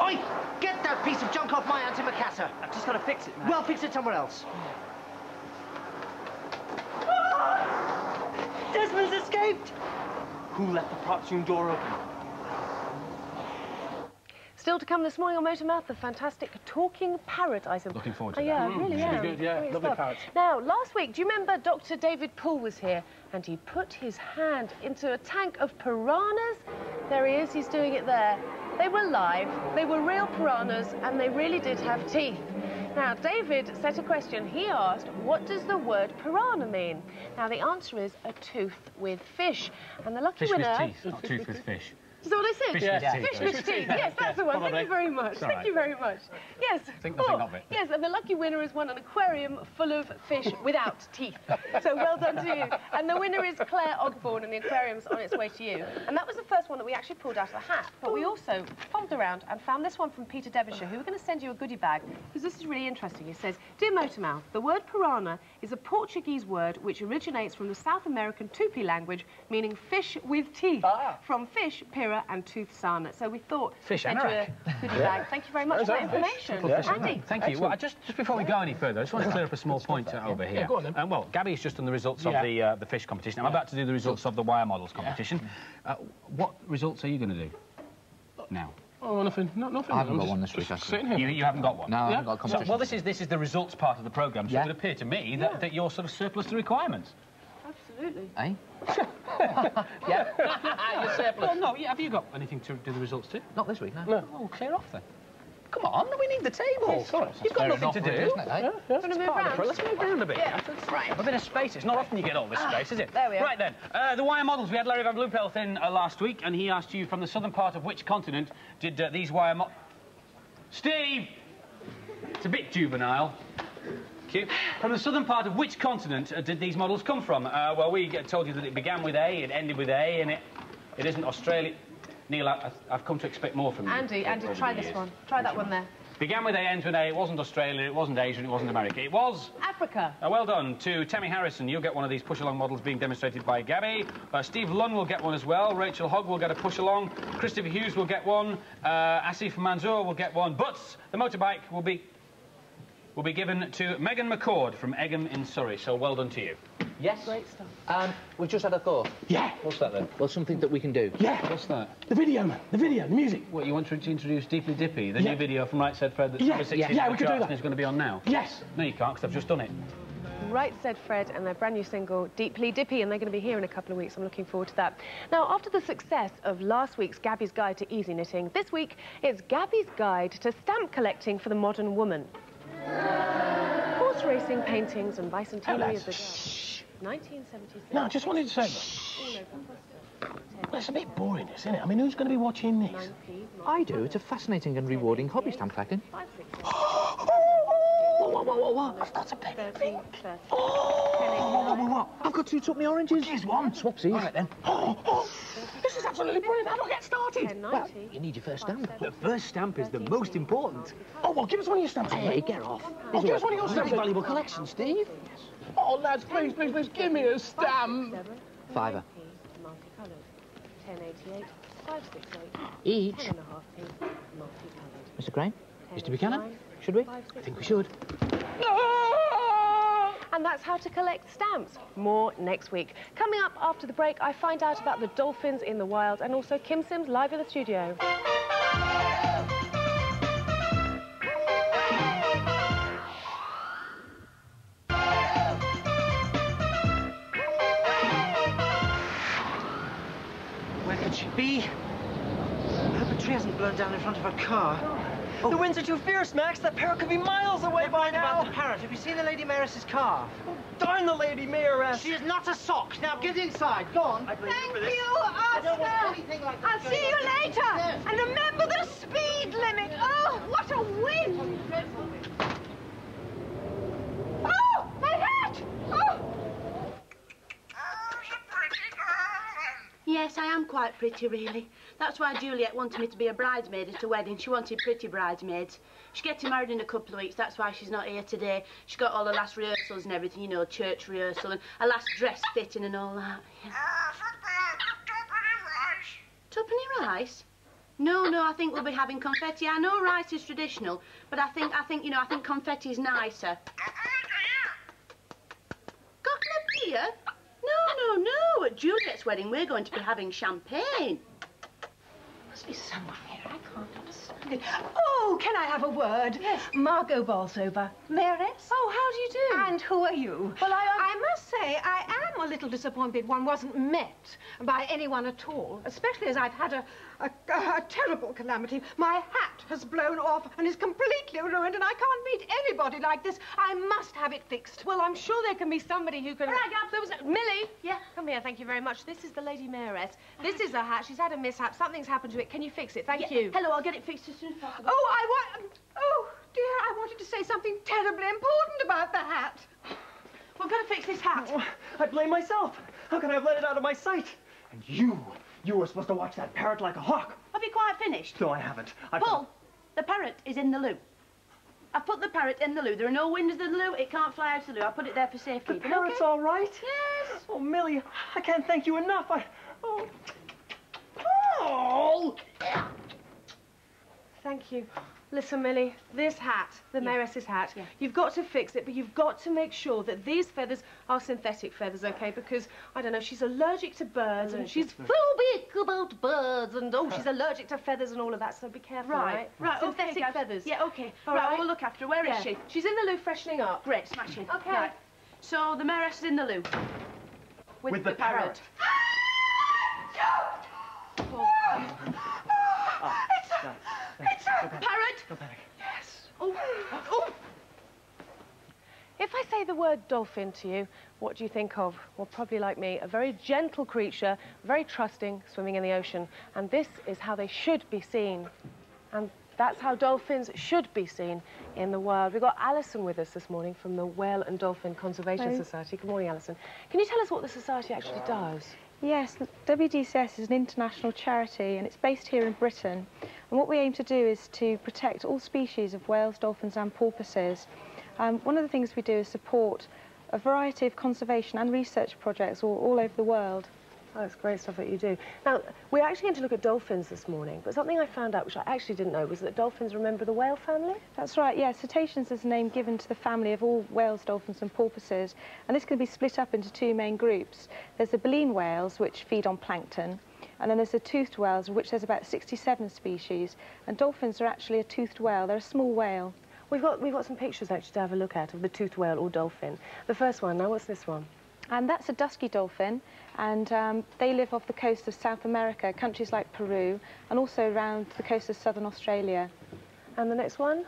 Oi! Get that piece of junk off my antimacassar. I've just got to fix it, man. Well, fix it somewhere else. Desmond's escaped! Who left the parts room door open? Still to come this morning on Motormouth, the fantastic talking parrot item. Looking forward to that. Yeah, really Should be am. good, yeah. Great Lovely stuff. parrots. Now, last week, do you remember Dr. David Poole was here and he put his hand into a tank of piranhas? There he is, he's doing it there. They were live, they were real piranhas, and they really did have teeth. Now, David set a question. He asked, what does the word piranha mean? Now, the answer is a tooth with fish. And the lucky Fish winner... with teeth, not tooth with fish. Is that what I said? Fish with teeth. Fish with teeth. Yes, that's the one. Probably. Thank you very much. It's all Thank right. you very much. Yes. Think nothing of it. Yes, and the lucky winner has won an aquarium full of fish without teeth. So well done to you. And the winner is Claire Ogborn, and the aquarium's on its way to you. And that was the first one that we actually pulled out of the hat. But we also fumbled around and found this one from Peter Devonshire, who we're going to send you a goodie bag, because this is really interesting. He says, Dear Motormouth, the word piranha is a Portuguese word which originates from the South American Tupi language, meaning fish with teeth. From fish, pira, and tooth sana. So we thought Fish we'd send you a goodie bag. Thank you very much for that information. Andy. Thank you. Well, just before we go any further, I just want to clear up a small point over here. Yeah, go on then. Well, Gabby's just done the results of the fish competition. I'm about to do the results of the wire models competition. What results are you going to do now? Oh, nothing. Nothing. I haven't got one this week, Sitting actually. here. You haven't got one? No, I haven't got a competition. Well, this is the results part of the programme, so it would appear to me that you're sort of surplus to requirements. Absolutely. Eh? You're surplus. Well, no, have you got anything to do the results to? Not this week, no. No. Oh, clear off then. Come on, we need the table. You've got nothing to do. Isn't it, eh? Want to move around? Let's move around a bit. Yeah. Right. A bit of space. It's not often you get all this space, is it? There we are. Right then, the wire models. We had Larry Van Bloempelth in last week, and he asked you from the southern part of which continent did these wire models... Steve! It's a bit juvenile. Cute. From the southern part of which continent did these models come from? Well, we told you that it began with A, it ended with A, and it isn't Australia. Neil, I've come to expect more from you. Andy, try this one. Try that one there. Began with A, ends with A. It wasn't Australia, it wasn't Asia, and it wasn't America. It was... Africa. Well done to Tammy Harrison. You'll get one of these push-along models being demonstrated by Gabby. Steve Lunn will get one as well. Rachel Hogg will get a push-along. Christopher Hughes will get one. Asif Manzoor will get one. But the motorbike will be given to Megan McCord from Egham in Surrey. So well done to you. Yes. Great stuff. We've just had a thought. Yeah. What's that then? Well, something that we can do. Yeah. What's that? The video, man. The video, the music. What, you want to introduce Deeply Dippy, the new video from Right Said Fred that's number 6 we could do that. and is going to be on now? Yes. No, you can't, because I've just done it. Right Said Fred and their brand new single, Deeply Dippy, and they're going to be here in a couple of weeks. I'm looking forward to that. Now, after the success of last week's Gabby's Guide to Easy Knitting, this week it's Gabby's Guide to Stamp Collecting for the Modern Woman. Horse racing, paintings, and bicentenary of the girl. 1976. No, I just wanted to say, well, it's a bit boring, this, isn't it? I mean, who's going to be watching this? I do. It's a fascinating and rewarding hobby, stamp collecting. Whoa, that's a big thing. What? I've got 2 tuppenny oranges. Here's one. Swapsies. All right, then. This is absolutely brilliant. How do I get started? Well, you need your first stamp. The first stamp is the most important. Oh, well, give us one of your stamps. Hey, get off. Oh, give us one of your Very stamps. valuable collection, Steve. Oh, lads, please, give me a stamp. Fiver. Multicoloured. 1088, 568. Each. 10.5p, multicoloured. Mr. Crane? 10, Mr. Buchanan? 9, Should we? 5, 6, I think we should. And that's how to collect stamps. More next week. Coming up after the break, I find out about the dolphins in the wild and also Kim Sims live in the studio. slowed down in front of a car. Oh. The winds are too fierce, Max. That parrot could be miles away by now. About the parrot. Have you seen the Lady Mayoress's car? Oh, darn the Lady Mayoress. She is not a sock. Now get inside. Go on. Thank you, Oscar. I'll see you later. Yes. And remember the speed limit. Oh, what a wind. Oh, my hat. Oh. Yes, I am quite pretty, really. That's why Juliet wanted me to be a bridesmaid at her wedding. She wanted pretty bridesmaids. She's getting married in a couple of weeks. That's why she's not here today. She got all the last rehearsals and everything, you know, church rehearsal and a last dress fitting and all that. Yeah. Tuppenny rice? No, I think we'll be having confetti. I know rice is traditional, but I think confetti is nicer. Gottlieb beer? No. At Juliet's wedding, we're going to be having champagne. Must be someone here. I can't understand it. Oh, can I have a word? Yes. Margot Bolsover, Mayoress. Oh, how do you do? And who are you? Well, I must say, I am a little disappointed one wasn't met by anyone at all, especially as I've had a terrible calamity. My hat has blown off and is completely ruined, and I can't meet anybody like this. I must have it fixed. Well, I'm sure there can be somebody who can... Right, there was Millie! Yeah? Come here, thank you very much. This is the Lady Mayoress. This is her hat. She's had a mishap. Something's happened to it. Can you fix it? Thank you. Hello, I'll get it fixed as soon as possible. Oh, dear, I wanted to say something terribly important about the hat. We've got to fix this hat. Oh, I blame myself. How could I have let it out of my sight? And you were supposed to watch that parrot like a hawk. Have you quite finished? No, I haven't. Paul, the parrot is in the loo. I've put the parrot in the loo. There are no windows in the loo. It can't fly out of the loo. I put it there for safekeeping. The parrot's all right? Yes. Oh, Millie, I can't thank you enough. Oh. Thank you. Listen, Millie, this hat, the Mayoress's hat, you've got to fix it, but you've got to make sure that these feathers are synthetic feathers, OK? Because, I don't know, she's allergic to birds, and she's phobic about birds, and, she's allergic to feathers and all of that, so be careful, right? Right, Synthetic feathers. Yeah, OK. All right, we'll look after her. Where is she? She's in the loo freshening up. Great, smashing. OK. Right. So, the Mayoress is in the loo. With the parrot. It's a parrot! No panic. Yes. Oh. If I say the word dolphin to you, what do you think of? Well, probably like me, a very gentle creature, very trusting, swimming in the ocean. And this is how they should be seen. And that's how dolphins should be seen in the wild. We've got Alison with us this morning from the Whale and Dolphin Conservation Society. Good morning, Alison. Can you tell us what the society actually does? Yes, WDCS is an international charity and it's based here in Britain. And what we aim to do is to protect all species of whales, dolphins and porpoises. One of the things we do is support a variety of conservation and research projects all over the world. Oh, that's great stuff that you do. Now, we're actually going to look at dolphins this morning, but something I found out, which I actually didn't know, was that dolphins are a member of the whale family? That's right, yeah. Cetaceans is a name given to the family of all whales, dolphins and porpoises, and this can be split up into two main groups. There's the baleen whales, which feed on plankton, and then there's the toothed whales, of which there's about 67 species, and dolphins are actually a toothed whale. They're a small whale. We've got some pictures, actually, to have a look at of the toothed whale or dolphin. The first one, now, what's this one? And that's a dusky dolphin, and they live off the coast of South America, countries like Peru, and also around the coast of southern Australia. And the next one?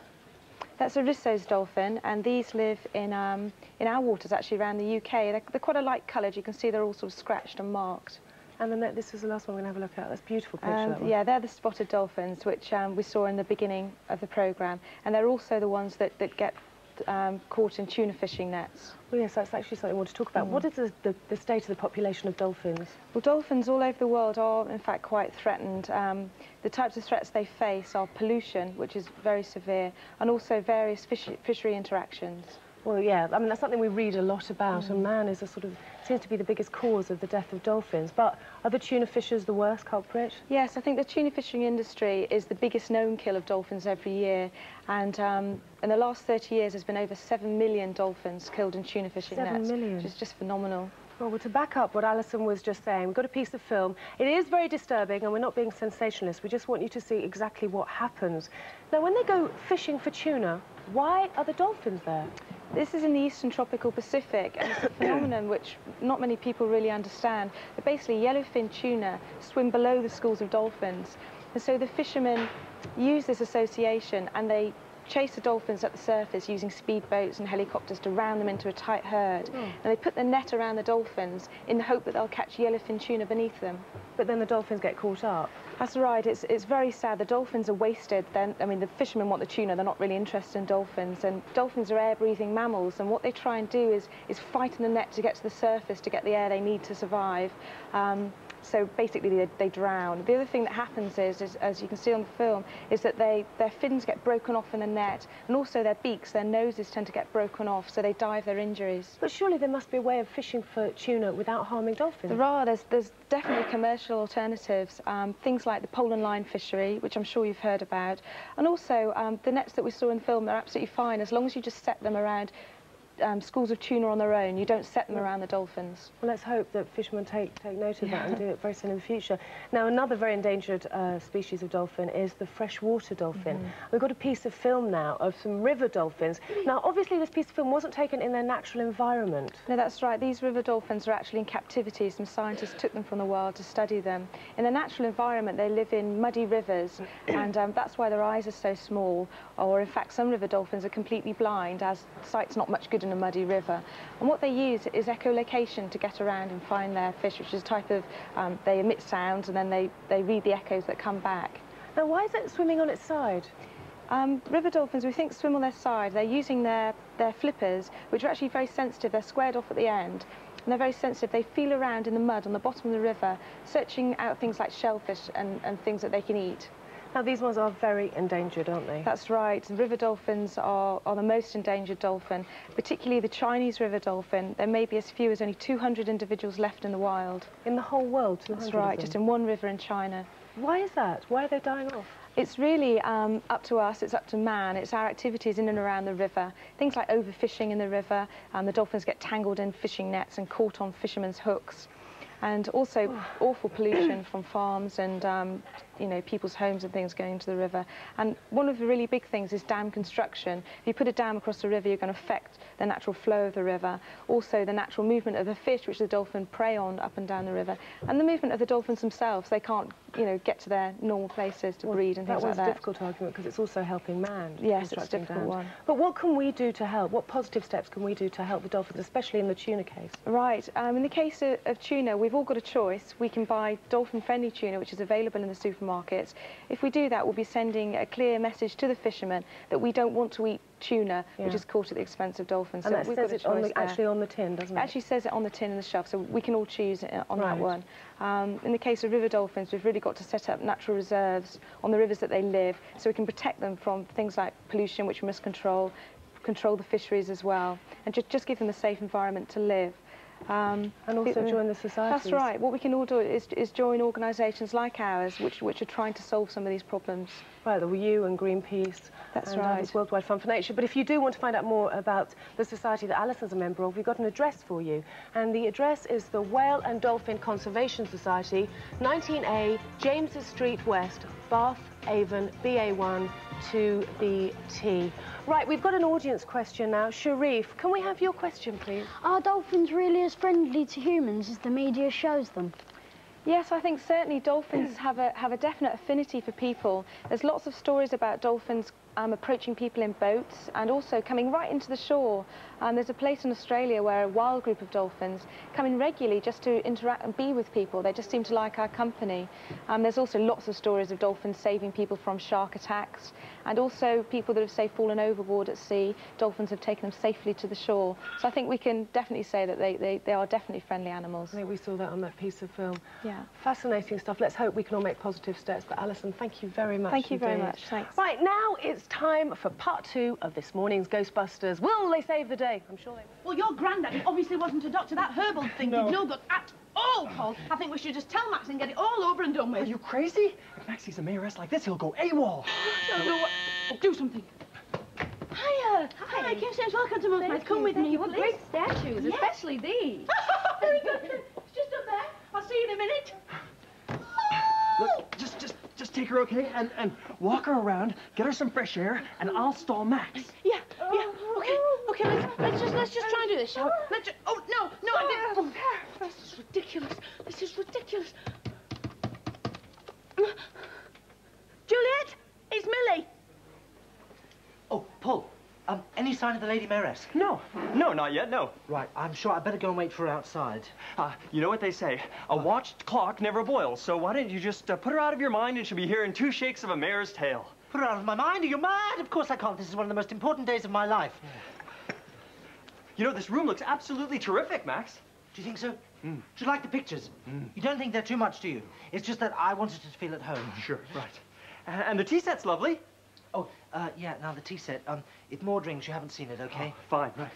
That's a Risso's dolphin, and these live in our waters, actually, around the UK. They're quite a light coloured. You can see they're all sort of scratched and marked. And then this is the last one we're going to have a look at. That's a beautiful picture, that one. Yeah, they're the spotted dolphins, which we saw in the beginning of the programme, and they're also the ones that get caught in tuna fishing nets. Well, yes, that's actually something I want to talk about. What is the state of the population of dolphins? Well, dolphins all over the world are, in fact, quite threatened. The types of threats they face are pollution, which is very severe, and also various fishery interactions. Well, yeah, I mean, that's something we read a lot about, and man is seems to be the biggest cause of the death of dolphins. But are the tuna fishers the worst culprit? Yes, I think the tuna fishing industry is the biggest known kill of dolphins every year, and in the last 30 years there's been over 7 million dolphins killed in tuna fishing nets. 7 million? Which is just phenomenal. Well, to back up what Alison was just saying, we've got a piece of film. It is very disturbing, and we're not being sensationalist. We just want you to see exactly what happens. Now, when they go fishing for tuna, why are the dolphins there? This is in the eastern tropical Pacific, and it's a phenomenon which not many people really understand. But basically, yellowfin tuna swim below the schools of dolphins. And so the fishermen use this association and they chase the dolphins at the surface using speedboats and helicopters to round them into a tight herd. And they put the net around the dolphins in the hope that they'll catch yellowfin tuna beneath them. But then the dolphins get caught up. That's right. It's very sad. The dolphins are wasted. I mean, the fishermen want the tuna. They're not really interested in dolphins. And dolphins are air-breathing mammals, and what they try and do is fight in the net to get to the surface to get the air they need to survive. So basically they drown. The other thing that happens is, as you can see on the film, is that their fins get broken off in the net, and also their beaks, their noses tend to get broken off, so they die of their injuries. But surely there must be a way of fishing for tuna without harming dolphins. There are. There's definitely commercial alternatives. Things like the pole and line fishery, which I'm sure you've heard about, and also the nets that we saw in the film are absolutely fine as long as you just set them around schools of tuna on their own. You don't set them around the dolphins. Well, let's hope that fishermen take note of that and do it very soon in the future. Now, another very endangered species of dolphin is the freshwater dolphin. We've got a piece of film now of some river dolphins. Now, obviously, this piece of film wasn't taken in their natural environment. No, that's right. These river dolphins are actually in captivity. Some scientists took them from the wild to study them. In their natural environment, they live in muddy rivers, and that's why their eyes are so small. Or, in fact, some river dolphins are completely blind, as sight's not much good in a muddy river. And what they use is echolocation to get around and find their fish, which is a type of, they emit sounds and then they read the echoes that come back. Now, why is it swimming on its side? River dolphins, we think, swim on their side. They're using their flippers, which are actually very sensitive. They're squared off at the end, and they're very sensitive. They feel around in the mud on the bottom of the river, searching out things like shellfish and things that they can eat. Now, these ones are very endangered, aren't they? That's right. The river dolphins are the most endangered dolphin, particularly the Chinese river dolphin. There may be as few as only 200 individuals left in the wild. In the whole world, 200? That's right, just in one river in China. Why is that? Why are they dying off? It's really up to us, it's up to man. It's our activities in and around the river. Things like overfishing in the river, the dolphins get tangled in fishing nets and caught on fishermen's hooks. And also awful pollution from farms and, you know, people's homes and things going into the river. And one of the really big things is dam construction. If you put a dam across the river, you're going to affect the natural flow of the river. Also, the natural movement of the fish, which the dolphin prey on up and down the river. And the movement of the dolphins themselves. They can't, you know, get to their normal places to breed and things like that. That was a difficult argument because it's also helping man. Yes, it's a difficult one. But what can we do to help? What positive steps can we do to help the dolphins, especially in the tuna case? Right. In the case of tuna, we've all got a choice. We can buy dolphin-friendly tuna, which is available in the supermarkets. If we do that, we'll be sending a clear message to the fishermen that we don't want to eat tuna, which is caught at the expense of dolphins. And so that we've says got a choice actually on the tin, doesn't it? It actually says it on the tin and the shelf, so we can all choose on that one. In the case of river dolphins, we've really got to set up natural reserves on the rivers that they live, so we can protect them from things like pollution, which we must control the fisheries as well, and just give them a safe environment to live. And also join the societies. That's right. What we can all do is join organisations like ours, which are trying to solve some of these problems. Right, there were you and Greenpeace. That's right. This Worldwide Fund for Nature. But if you do want to find out more about the society that Alison's a member of, we've got an address for you. And the address is the Whale and Dolphin Conservation Society, 19A, James's Street West, Bath, Avon, BA1 2BT. Right, we've got an audience question now. Sharif, can we have your question, please? Are dolphins really as friendly to humans as the media shows them? Yes, I think certainly dolphins have a definite affinity for people. There's lots of stories about dolphins approaching people in boats and also coming right into the shore. There's a place in Australia where a wild group of dolphins come in regularly just to interact and be with people. They just seem to like our company. There's also lots of stories of dolphins saving people from shark attacks, and also people that have, say, fallen overboard at sea. Dolphins have taken them safely to the shore. So I think we can definitely say that they are definitely friendly animals. I think we saw that on that piece of film. Yeah. Fascinating stuff. Let's hope we can all make positive steps. But Alison, thank you very much. Thank you very much. Thanks. Right, now it's time for part 2 of this morning's Ghostbusters. Will they save the day? I'm sure they will. Well, your granddaddy obviously wasn't a doctor. That herbal thing did no good at all, Paul. I think we should just tell Max and get it all over and done with. Are you crazy? If Max sees a mayoress like this, he'll go AWOL. No, do something. Hiya. Hi, James. Welcome to Motormouth. Come with me, please. Great statues, Yes. especially these. Very good. It's just up there. I'll see you in a minute. Look, just take her, okay? And walk her around, get her some fresh air, and I'll stall Max. Yeah. Okay, let's just try and do this, shall we? Oh, no, I didn't. Oh, this is ridiculous. Juliet, is it's Millie. Oh, Paul, any sign of the Lady Mayoress? No, not yet, no. Right, I'm sure I better go and wait for her outside. You know what they say, a watched clock never boils, so why don't you just put her out of your mind and she'll be here in 2 shakes of a mare's tail. Put her out of my mind? Are you mad? Of course I can't. This is one of the most important days of my life. You know, this room looks absolutely terrific, Max. Do you think so? Do you like the pictures? You don't think they're too much, do you? It's just that I wanted to feel at home. Sure, right. And the tea set's lovely. Oh, yeah, now the tea set. If more drinks, you haven't seen it, okay? Oh, fine, right.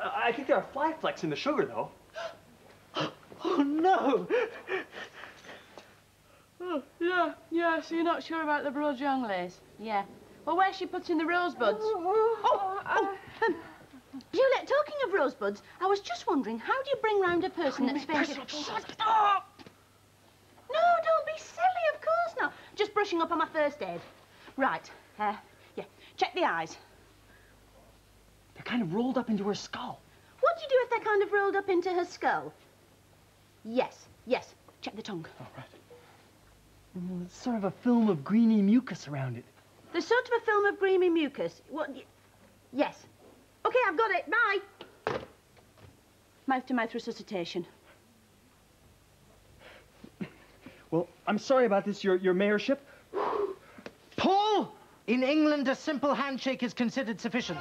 I think there are fly flecks in the sugar, though. Oh, no! Oh, yeah, so you're not sure about the broad lace? Yeah. Well, where's she putting the rosebuds? Juliet, talking of rosebuds, I was just wondering, how do you bring round a person that's fainted? Shut up! No, don't be silly, of course not. Just brushing up on my first aid. Right, yeah, check the eyes. They're kind of rolled up into her skull. What do you do if they're kind of rolled up into her skull? Yes, check the tongue. Oh, right. It's sort of a film of greeny mucus around it. There's sort of a film of greeny mucus. What? Yes. OK, I've got it. Bye. Mouth-to-mouth resuscitation. Well, I'm sorry about this, your mayorship. Paul! In England, a simple handshake is considered sufficient.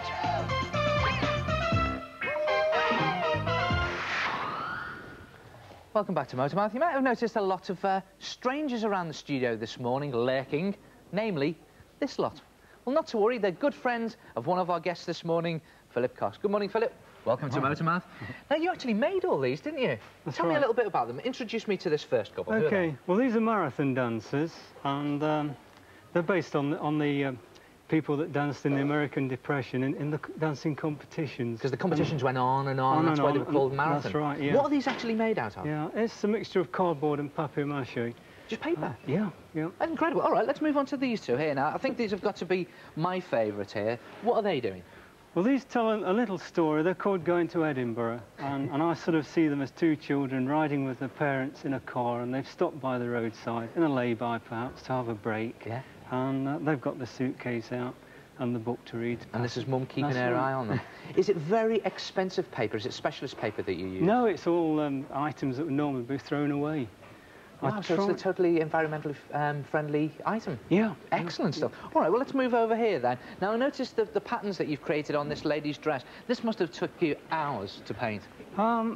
Welcome back to Motormouth. You might have noticed a lot of strangers around the studio this morning, lurking, namely this lot. Well, not to worry, they're good friends of one of our guests this morning, Philip Cox. Good morning, Philip. Welcome to Motormouth. Now, you actually made all these, didn't you? Tell me a little bit about them. Introduce me to this first couple. OK, well, these are marathon dancers, and they're based on the people that danced in the American Depression in the dancing competitions. Because the competitions went on and on, and that's why they were called marathon. That's right, yeah. What are these actually made out of? Yeah, it's a mixture of cardboard and papier-mâché. Just paper? Yeah. Incredible. All right, let's move on to these two here now. I think these have got to be my favourite here. What are they doing? Well, these tell a little story. They're called Going to Edinburgh, and I sort of see them as 2 children riding with their parents in a car, and they've stopped by the roadside, in a lay-by perhaps, to have a break. Yeah. And they've got the suitcase out and the book to read. And this is Mum keeping her eye on them. Is it very expensive paper? Is it specialist paper that you use? No, it's all items that would normally be thrown away. Wow, so it's a totally environmentally friendly item. Yeah. Excellent stuff. All right, well, let's move over here then. Now, I noticed the patterns that you've created on this lady's dress. This must have took you hours to paint.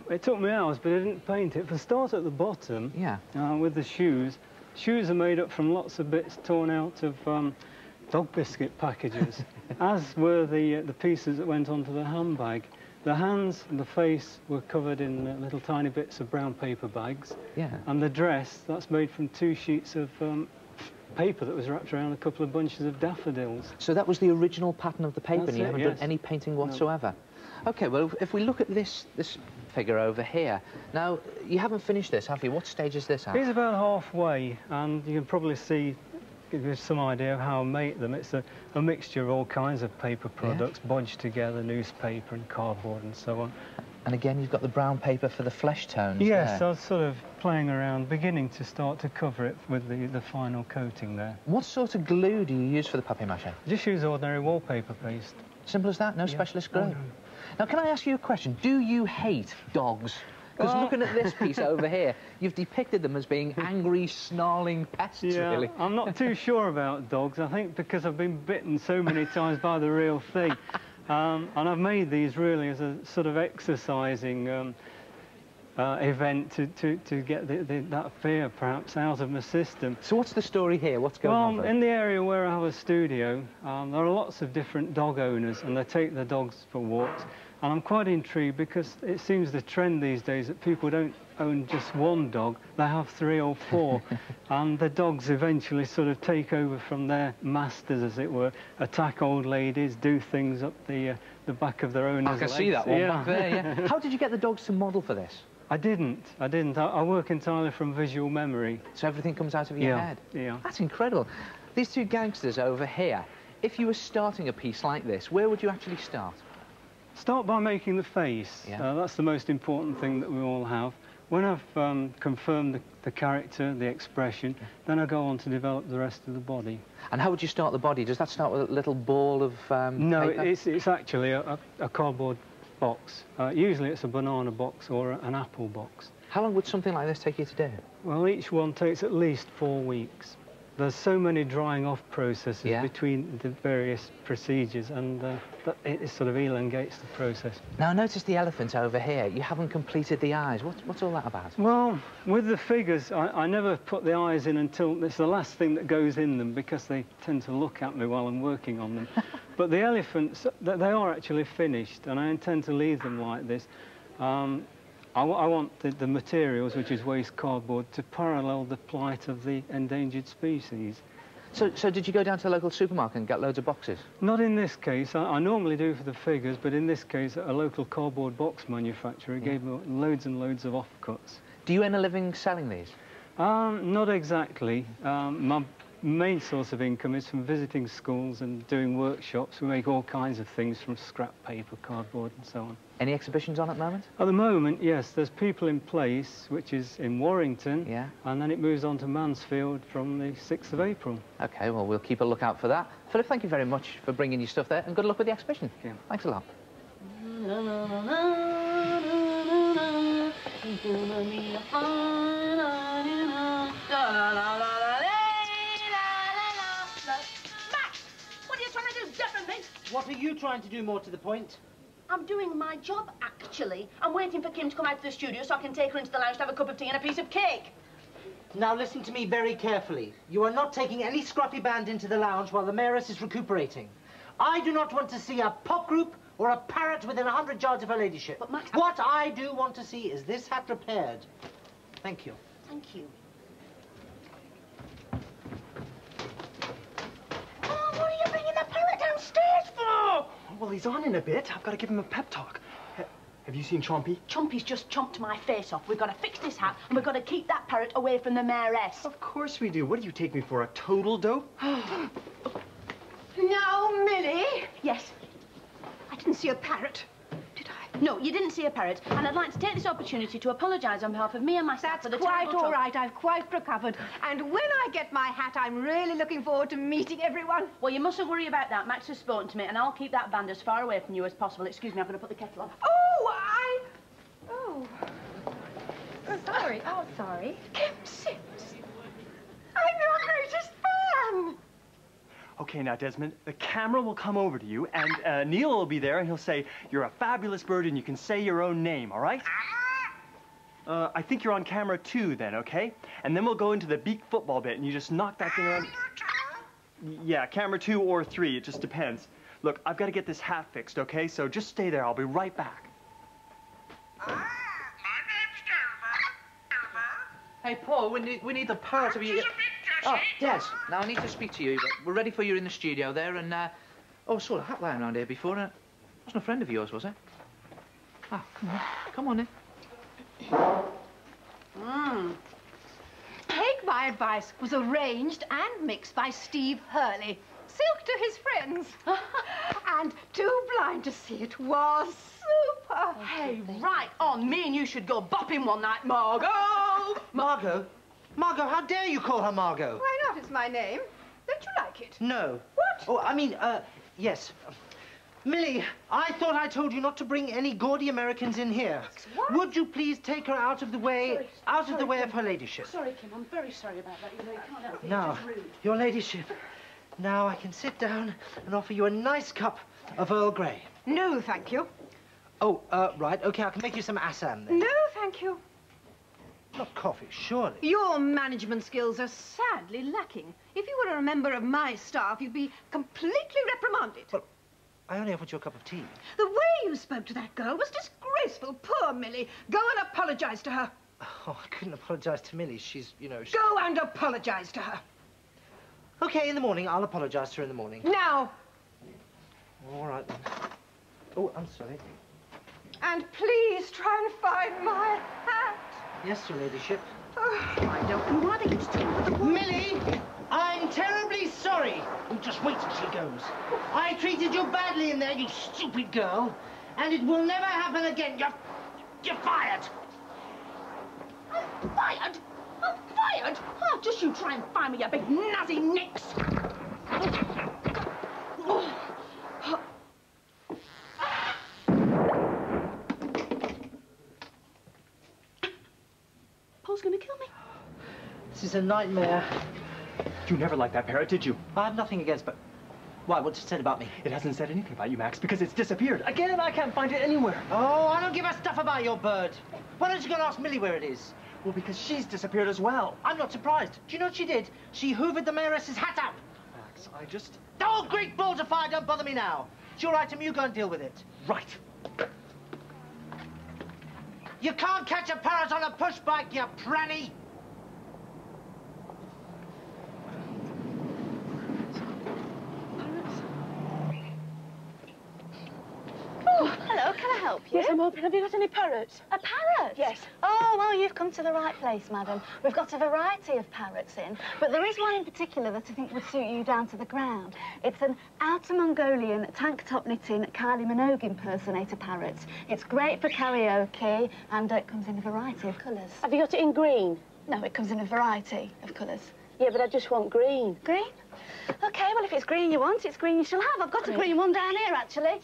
It took me hours, but I didn't paint it. For a start at the bottom, with the shoes. Shoes are made up from lots of bits torn out of dog biscuit packages, as were the pieces that went onto the handbag. The hands and the face were covered in little tiny bits of brown paper bags. Yeah. And the dress, that's made from 2 sheets of paper that was wrapped around a couple of bunches of daffodils. So that was the original pattern of the paper, That's and you it, haven't yes. done any painting whatsoever? No. OK, well, if we look at this figure over here, now, you haven't finished this, have you? What stage is this at? It's about halfway, and you can probably see, give you some idea of how I make them. It's a mixture of all kinds of paper products, bodged together, newspaper and cardboard and so on. And again, you've got the brown paper for the flesh tones. Yes, there. I was sort of playing around, beginning to start to cover it with the final coating there. What sort of glue do you use for the papier-mâché? Just use ordinary wallpaper paste. Simple as that? No specialist glue? Oh, no. Now, can I ask you a question? Do you hate dogs? Because looking at this piece over here, you've depicted them as being angry, snarling pests, really. I'm not too sure about dogs. I think because I've been bitten so many times by the real thing. And I've made these really as a sort of exercising event to get that fear, perhaps, out of my system. So what's the story here? What's going on? Well, in the area where I have a studio, there are lots of different dog owners, and they take their dogs for walks. And I'm quite intrigued because it seems the trend these days that people don't own just 1 dog, they have 3 or 4. And the dogs eventually sort of take over from their masters, as it were, attack old ladies, do things up the back of their owner's legs. I can see that one back there, yeah. How did you get the dogs to model for this? I didn't. I work entirely from visual memory. So everything comes out of your head? Yeah. That's incredible. These 2 gangsters over here, if you were starting a piece like this, where would you actually start? Start by making the face. That's the most important thing that we all have. When I've confirmed the character, the expression, then I go on to develop the rest of the body. And how would you start the body? Does that start with a little ball of No, paper? it's actually a cardboard box. Usually it's a banana box or an apple box. How long would something like this take you to do? Well, each one takes at least 4 weeks. There's so many drying off processes between the various procedures, and that it sort of elongates the process. Now, I noticed the elephant over here. You haven't completed the eyes. What's all that about? Well, with the figures, I never put the eyes in until it's the last thing that goes in them, because they tend to look at me while I'm working on them. But the elephants, they are actually finished, and I intend to leave them like this. I want the materials, which is waste cardboard, to parallel the plight of the endangered species. So did you go down to the local supermarket and get loads of boxes? Not in this case. I normally do for the figures, but in this case, a local cardboard box manufacturer gave me loads and loads of offcuts. Do you earn a living selling these? Not exactly. My main source of income is from visiting schools and doing workshops. We make all kinds of things from scrap paper, cardboard and so on. Any exhibitions on at the moment? At the moment, yes. There's People in Place, which is in Warrington, and then it moves on to Mansfield from the 6th of April. OK, well, we'll keep a lookout for that. Philip, thank you very much for bringing your stuff there, and good luck with the exhibition. Yeah. Thanks a lot. What are you trying to do, more to the point? I'm doing my job, actually. I'm waiting for Kim to come out to the studio so I can take her into the lounge to have a cup of tea and a piece of cake. Now listen to me very carefully. You are not taking any scruffy band into the lounge while the mayoress is recuperating. I do not want to see a pop group or a parrot within 100 yards of her ladyship. But Max... What I do want to see is this hat repaired. Thank you. Thank you. Downstairs for? Well, he's on in a bit. I've got to give him a pep talk. Have you seen Chompy? Chompy's just chomped my face off. We've got to fix this hat, and we've got to keep that parrot away from the mayoress. Of course we do. What do you take me for, a total dope? Now, Millie. Yes? I didn't see a parrot. No, you didn't see a parrot, and I'd like to take this opportunity to apologise on behalf of me and my staff for the That's quite terrible all right. I've quite recovered. And when I get my hat, I'm really looking forward to meeting everyone. Well, you mustn't worry about that. Max has spoken to me, and I'll keep that band as far away from you as possible. Excuse me, I'm going to put the kettle on. Oh, Sorry. Oh, sorry. Kim Sims. I'm your greatest fan. Okay, now, Desmond, the camera will come over to you, and Neil will be there, and he'll say, "You're a fabulous bird, and you can say your own name, all right?" I think you're on camera 2 then, okay? And then we'll go into the beak football bit, and you just knock that thing around. Yeah, camera 2 or 3, it just depends. Look, I've got to get this hat fixed, okay? So just stay there. I'll be right back. Hey, Paul, we need the parrot to be... Oh, Des, now I need to speak to you. We're ready for you in the studio there, and, oh, I saw a hat lying around here before, and it wasn't a friend of yours, was it? Ah, come on then. Take My Advice was arranged and mixed by Steve Hurley. Silk to his friends. And Too Blind to See It was super. Hey, right on. Me and you should go bopping one night, Margot. Margot? Margot, how dare you call her Margot? Why not? It's my name. Don't you like it? No. What? Oh, I mean, yes. Millie, I thought I told you not to bring any gaudy Americans in here. What? Would you please take her out of the way, of her ladyship? Sorry, Kim. I'm very sorry about that. You know, you can't help it. Now, It's just rude. your ladyship. Now I can sit down and offer you a nice cup of Earl Grey. No, thank you. Oh, right. Okay, I can make you some Assam then. No, thank you. Not coffee, surely. Your management skills are sadly lacking. If you were a member of my staff, you'd be completely reprimanded. Well, I only offered you a cup of tea. The way you spoke to that girl was disgraceful. Poor Millie. Go and apologise to her. Oh, I couldn't apologise to Millie. She's, you know... Go and apologise to her. Okay, in the morning. I'll apologise to her in the morning. Now. All right, then. Oh, I'm sorry. And please try and find my hat. Yes, your ladyship. Oh. I don't know why they used to... Millie, I'm terribly sorry. Oh, just wait till she goes. I treated you badly in there, you stupid girl. And it will never happen again. You're fired. Fired? I'm fired? Oh, just you try and find me, you big nazi nix. Paul's gonna kill me. This is a nightmare. You never liked that parrot, did you? I have nothing against, but... Why, what's it said about me? It hasn't said anything about you, Max, because it's disappeared. Again, I can't find it anywhere. Oh, I don't give a stuff about your bird. Why don't you go and ask Millie where it is? Well, because she's disappeared as well. I'm not surprised. Do you know what she did? She hoovered the mayoress's hat up. Max, I just... Oh, Greek balls of fire, don't bother me now. It's your item, you go and deal with it. Right. You can't catch a parrot on a push bike, you pranny. Oh, hello, can I help you? Yes, I'm hoping. Have you got any parrots? A parrot? Yes. Oh, well, you've come to the right place, madam. We've got a variety of parrots in, but there is one in particular that I think would suit you down to the ground. It's an outer Mongolian tank-top knitting Kylie Minogue impersonator parrot. It's great for karaoke, and it comes in a variety of colours. Have you got it in green? No, it comes in a variety of colours. Yeah, but I just want green. Green? OK, well, if it's green you want, it's green you shall have. I've got a green one down here, actually.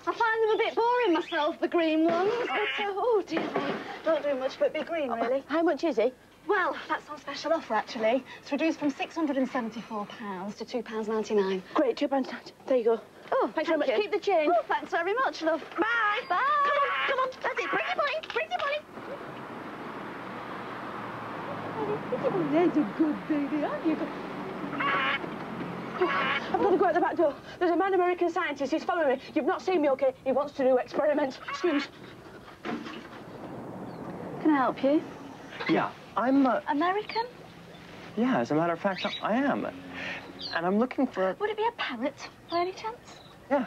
I find them a bit boring myself, the green ones, but, oh, dear, they don't do much but be green, really. How much is it? Well, that's on special offer, actually. It's reduced from £674 to £2.99. Great, £2.99. There you go. Oh, thanks very much. Keep the change. Oh, thanks very much, love. Bye. Bye. Come on. That's it. Bring your money. Bring your money. There's a good baby, aren't you? I've got to go out the back door. There's a man American scientist. He's following me. You've not seen me, OK? He wants to do experiments. Excuse. Can I help you? Yeah, I'm... American? Yeah, as a matter of fact, I am. And I'm looking for... Would it be a parrot, by any chance? Yeah.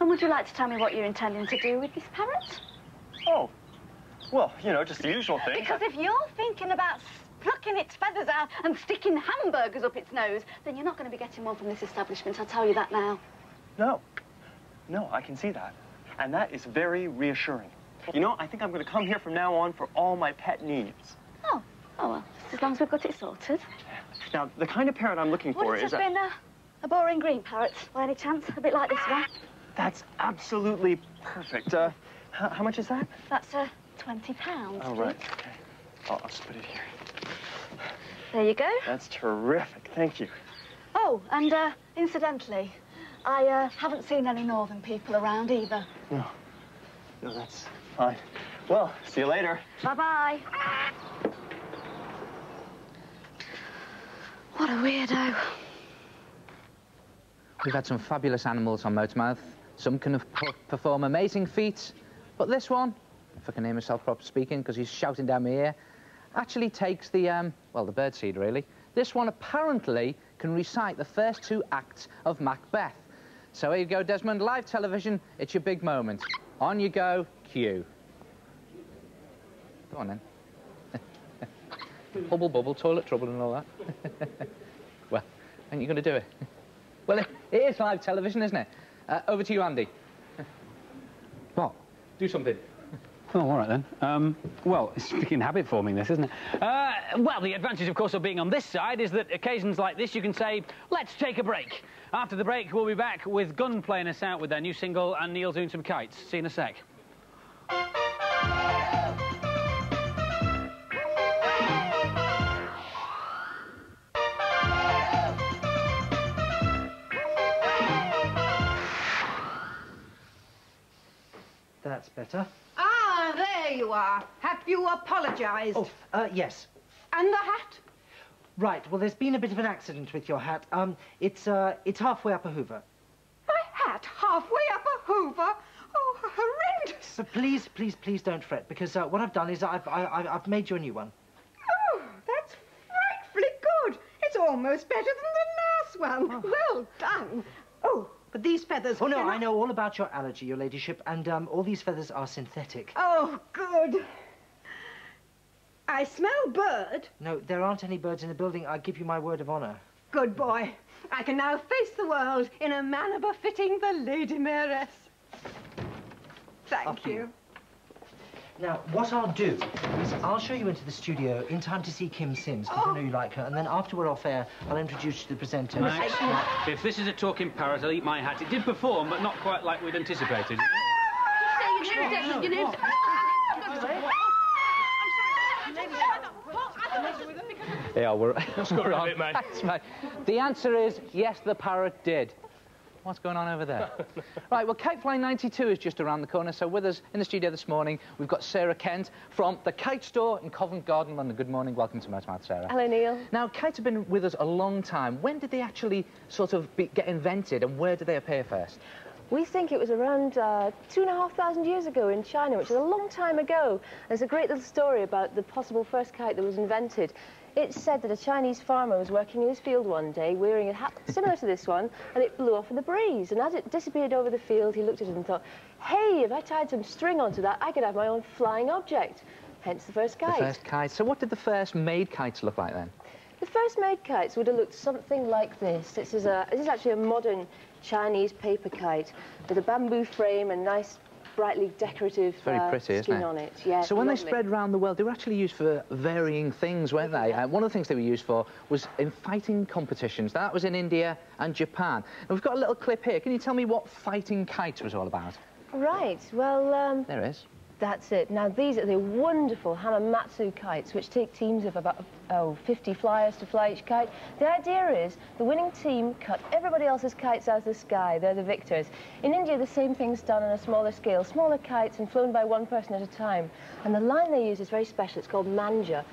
And would you like to tell me what you're intending to do with this parrot? Oh, well, you know, just the usual thing. Because if you're thinking about plucking its feathers out and sticking hamburgers up its nose, then you're not going to be getting one from this establishment, I'll tell you that now. No, I can see that. And that is very reassuring. You know, I think I'm going to come here from now on for all my pet needs. Oh, well, just as long as we've got it sorted. Now, the kind of parrot I'm looking for Would it is have been a boring green parrot, by any chance? A bit like this one? That's absolutely perfect. How much is that? That's £20, Oh, right, okay. I'll split it here. There you go. That's terrific, thank you. Oh, and incidentally, I haven't seen any northern people around either. No, that's fine. Well, see you later. Bye-bye. What a weirdo. We've had some fabulous animals on Motormouth. Some can perform amazing feats, but this one, if I can hear myself proper speaking because he's shouting down my ear, actually takes the, well, the birdseed, really. This one apparently can recite the first 2 acts of Macbeth. So here you go, Desmond, live television, it's your big moment. On you go, cue. Go on, then. Bubble, bubble, toilet trouble and all that. Well, ain't you going to do it? Well, it is live television, isn't it? Over to you, Andy. What? Do something. Oh, all right, then. Well, it's freaking habit forming, this, isn't it? Well, the advantage, of course, of being on this side is that occasions like this you can say, let's take a break. After the break, we'll be back with Gun playing us out with their new single and Neil doing some kites. See you in a sec. That's better. Ah, there you are. Have you apologised? Oh, yes. And the hat? Right, well, there's been a bit of an accident with your hat. It's halfway up a hoover. My hat halfway up a hoover? Oh, horrendous. So please don't fret, because what I've done is I've made you a new one. Oh, that's frightfully good. It's almost better than the last one. Oh. Well done. Oh, but these feathers... Oh, no, I know all about your allergy, your ladyship, and all these feathers are synthetic. Oh, good. I smell bird. No, there aren't any birds in the building. I give you my word of honour. Good boy. I can now face the world in a manner befitting the Lady Mayoress. Thank you. Now, what I'll do is I'll show you into the studio in time to see Kim Sims, because I know you like her, and then after we're off air, I'll introduce you to the presenter. Max, if this is a talking parrot, I'll eat my hat. It did perform, but not quite like we'd anticipated. Yeah, we're a bit, mate. Thanks, mate. The answer is yes, the parrot did. What's going on over there? Right, well, Kite Fly 92 is just around the corner, so with us in the studio this morning, we've got Sarah Kent from the Kite Store in Covent Garden, London. Good morning, welcome to Motormouth, Sarah. Hello, Neil. Now, kites have been with us a long time. When did they actually sort of get invented, and where did they appear first? We think it was around 2,500 years ago in China, which is a long time ago. There's a great little story about the possible first kite that was invented. It's said that a Chinese farmer was working in his field one day wearing a hat similar to this one, and it blew off in the breeze. And as it disappeared over the field, he looked at it and thought, hey, if I tied some string onto that, I could have my own flying object. Hence the first kite. The first kite. So what did the first made kites look like then? The first made kites would have looked something like this. This is actually a modern Chinese paper kite with a bamboo frame and nice brightly decorative skin on it. Yeah, so when lovely. they spread around the world, they were actually used for varying things, weren't they? One of the things they were used for was in fighting competitions. That was in India and Japan. And we've got a little clip here. Can you tell me what fighting kites was all about? Right, well... there it is. That's it. Now, these are the wonderful Hamamatsu kites, which take teams of about 50 flyers to fly each kite. The idea is the winning team cut everybody else's kites out of the sky. They're the victors. In India, the same thing's done on a smaller scale. Smaller kites and flown by one person at a time. And the line they use is very special. It's called manja,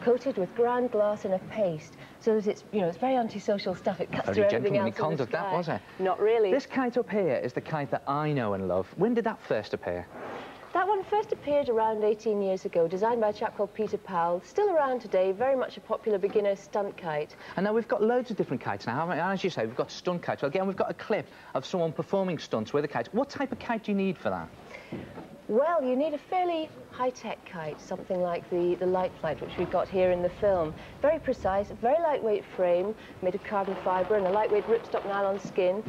coated with ground glass and a paste, so that it's, you know, it's very antisocial stuff. It cuts through everything else in the conduct, sky. that, was it? Not really. This kite up here is the kite that I know and love. When did that first appear? That one first appeared around 18 years ago, designed by a chap called Peter Powell. Still around today, very much a popular beginner stunt kite. And now we've got loads of different kites now. As you say, we've got stunt kites. Well, again, we've got a clip of someone performing stunts with a kite. What type of kite do you need for that? Well, you need a fairly high-tech kite, something like the Light Flight, which we've got here in the film. Very precise, very lightweight frame, made of carbon fibre and a lightweight ripstop nylon skin.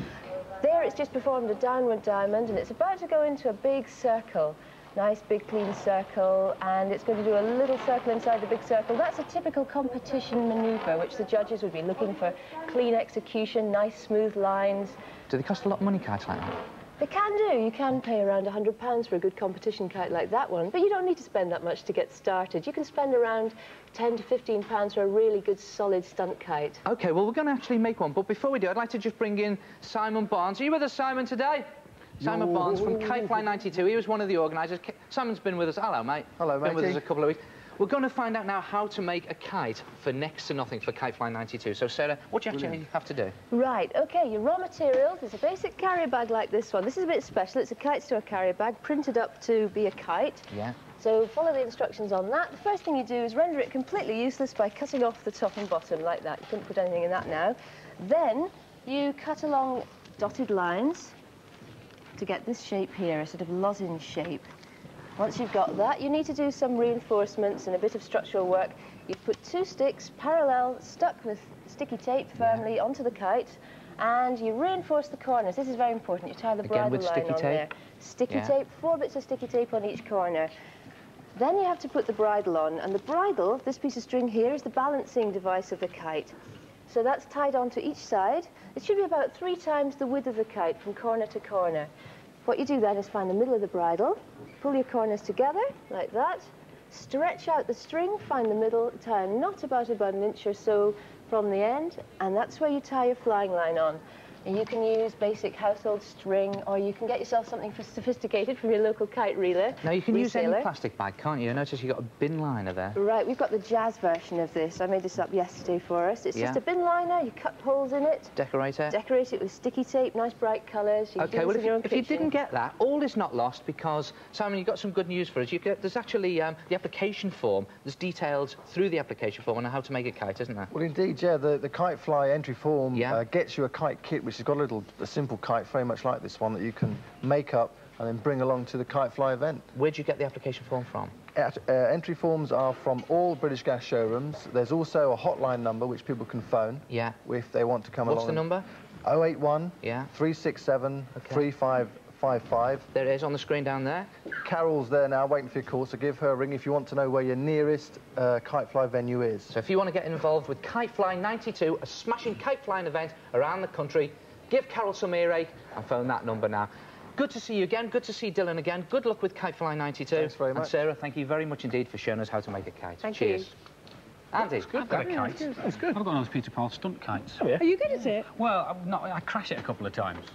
There it's just performed a downward diamond, and it's about to go into a big circle. Nice, big, clean circle, and it's going to do a little circle inside the big circle. That's a typical competition manoeuvre, which the judges would be looking for clean execution, nice, smooth lines. Do they cost a lot of money, kites like that? They can do. You can pay around £100 for a good competition kite like that one, but you don't need to spend that much to get started. You can spend around £10 to £15 for a really good, solid stunt kite. OK, well, we're going to actually make one, but before we do, I'd like to just bring in Simon Barnes. Are you with us, Simon, today? Simon Barnes from Kite Fly 92. He was one of the organisers. Simon's been with us. Hello, mate. Hello, mate. Been with us a couple of weeks. We're going to find out now how to make a kite for next to nothing for Kite Fly 92. So, Sarah, what do you actually have to do? Right, OK, your raw materials is a basic carrier bag like this one. This is a bit special. It's a Kite Store carrier bag printed up to be a kite. Yeah. So follow the instructions on that. The first thing you do is render it completely useless by cutting off the top and bottom like that. You couldn't put anything in that now. Then you cut along dotted lines to get this shape here, a sort of lozenge shape. Once you've got that, you need to do some reinforcements and a bit of structural work. You put 2 sticks parallel, stuck with sticky tape firmly onto the kite, and you reinforce the corners. This is very important. You tie the bridle line on there. Sticky tape, 4 bits of sticky tape on each corner. Then you have to put the bridle on, and the bridle, this piece of string here, is the balancing device of the kite. So that's tied onto each side. It should be about 3 times the width of the kite from corner to corner. What you do then is find the middle of the bridle, pull your corners together, like that, stretch out the string, find the middle, tie a knot about an inch or so from the end, and that's where you tie your flying line on. And you can use basic household string, or you can get yourself something sophisticated from your local kite reeler. Now, you can use any plastic bag, can't you? I notice you've got a bin liner there. Right, we've got the jazz version of this. I made this up yesterday for us. It's just a bin liner, you cut holes in it. Decorate it. Decorate it with sticky tape, nice bright colours. OK, well, if you didn't get that, all is not lost, because, Simon, you've got some good news for us. There's actually the application form. There's details through the application form on how to make a kite, isn't there? Well, indeed, yeah. The Kite Fly entry form gets you a kite kit, which has got a simple kite frame, much like this one, that you can make up and then bring along to the Kite Fly event. Where'd you get the application form from? Entry forms are from all British Gas showrooms. There's also a hotline number which people can phone if they want to come along. What's the number? 081 367 3555. 855. There it is on the screen down there. Carol's there now, waiting for your call, so give her a ring if you want to know where your nearest kite fly venue is. So if you want to get involved with Kite Fly 92, a smashing kite flying event around the country, give Carol some earache and phone that number now. Good to see you again. Good to see Dylan again. Good luck with Kite Fly 92. Thanks very much. And Sarah, thank you very much indeed for showing us how to make a kite. Thank Cheers. you. Andy. It's good. I've got a kite. It's good. I've got one of those Peter Paul stunt kites. Are you good at it? Well, I crashed it a couple of times.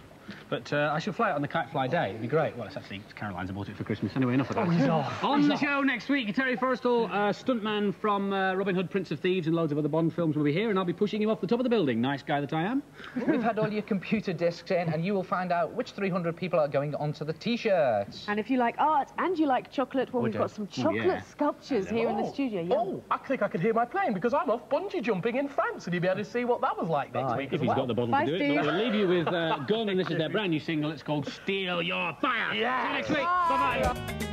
But I shall fly it on the Kite Fly Day. It'd be great. Well, it's actually Caroline's. I bought it for Christmas. Anyway, enough of that. Oh, he's off. On the show next week, Terry Forstall, stuntman from Robin Hood, Prince of Thieves and loads of other Bond films will be here, and I'll be pushing him off the top of the building. Nice guy that I am. We've had all your computer discs in, and you will find out which 300 people are going onto the T-shirts. And if you like art and you like chocolate, well, we've got some chocolate sculptures here in the studio. Yeah. Oh, I think I could hear my plane because I'm off bungee jumping in France, and you'll be able to see what that was like next week. If he's got the bottle to do it. But we'll leave you with Gun, and this is their brand new single. It's called Steal Your Fire. Yeah. See you next week. Bye-bye.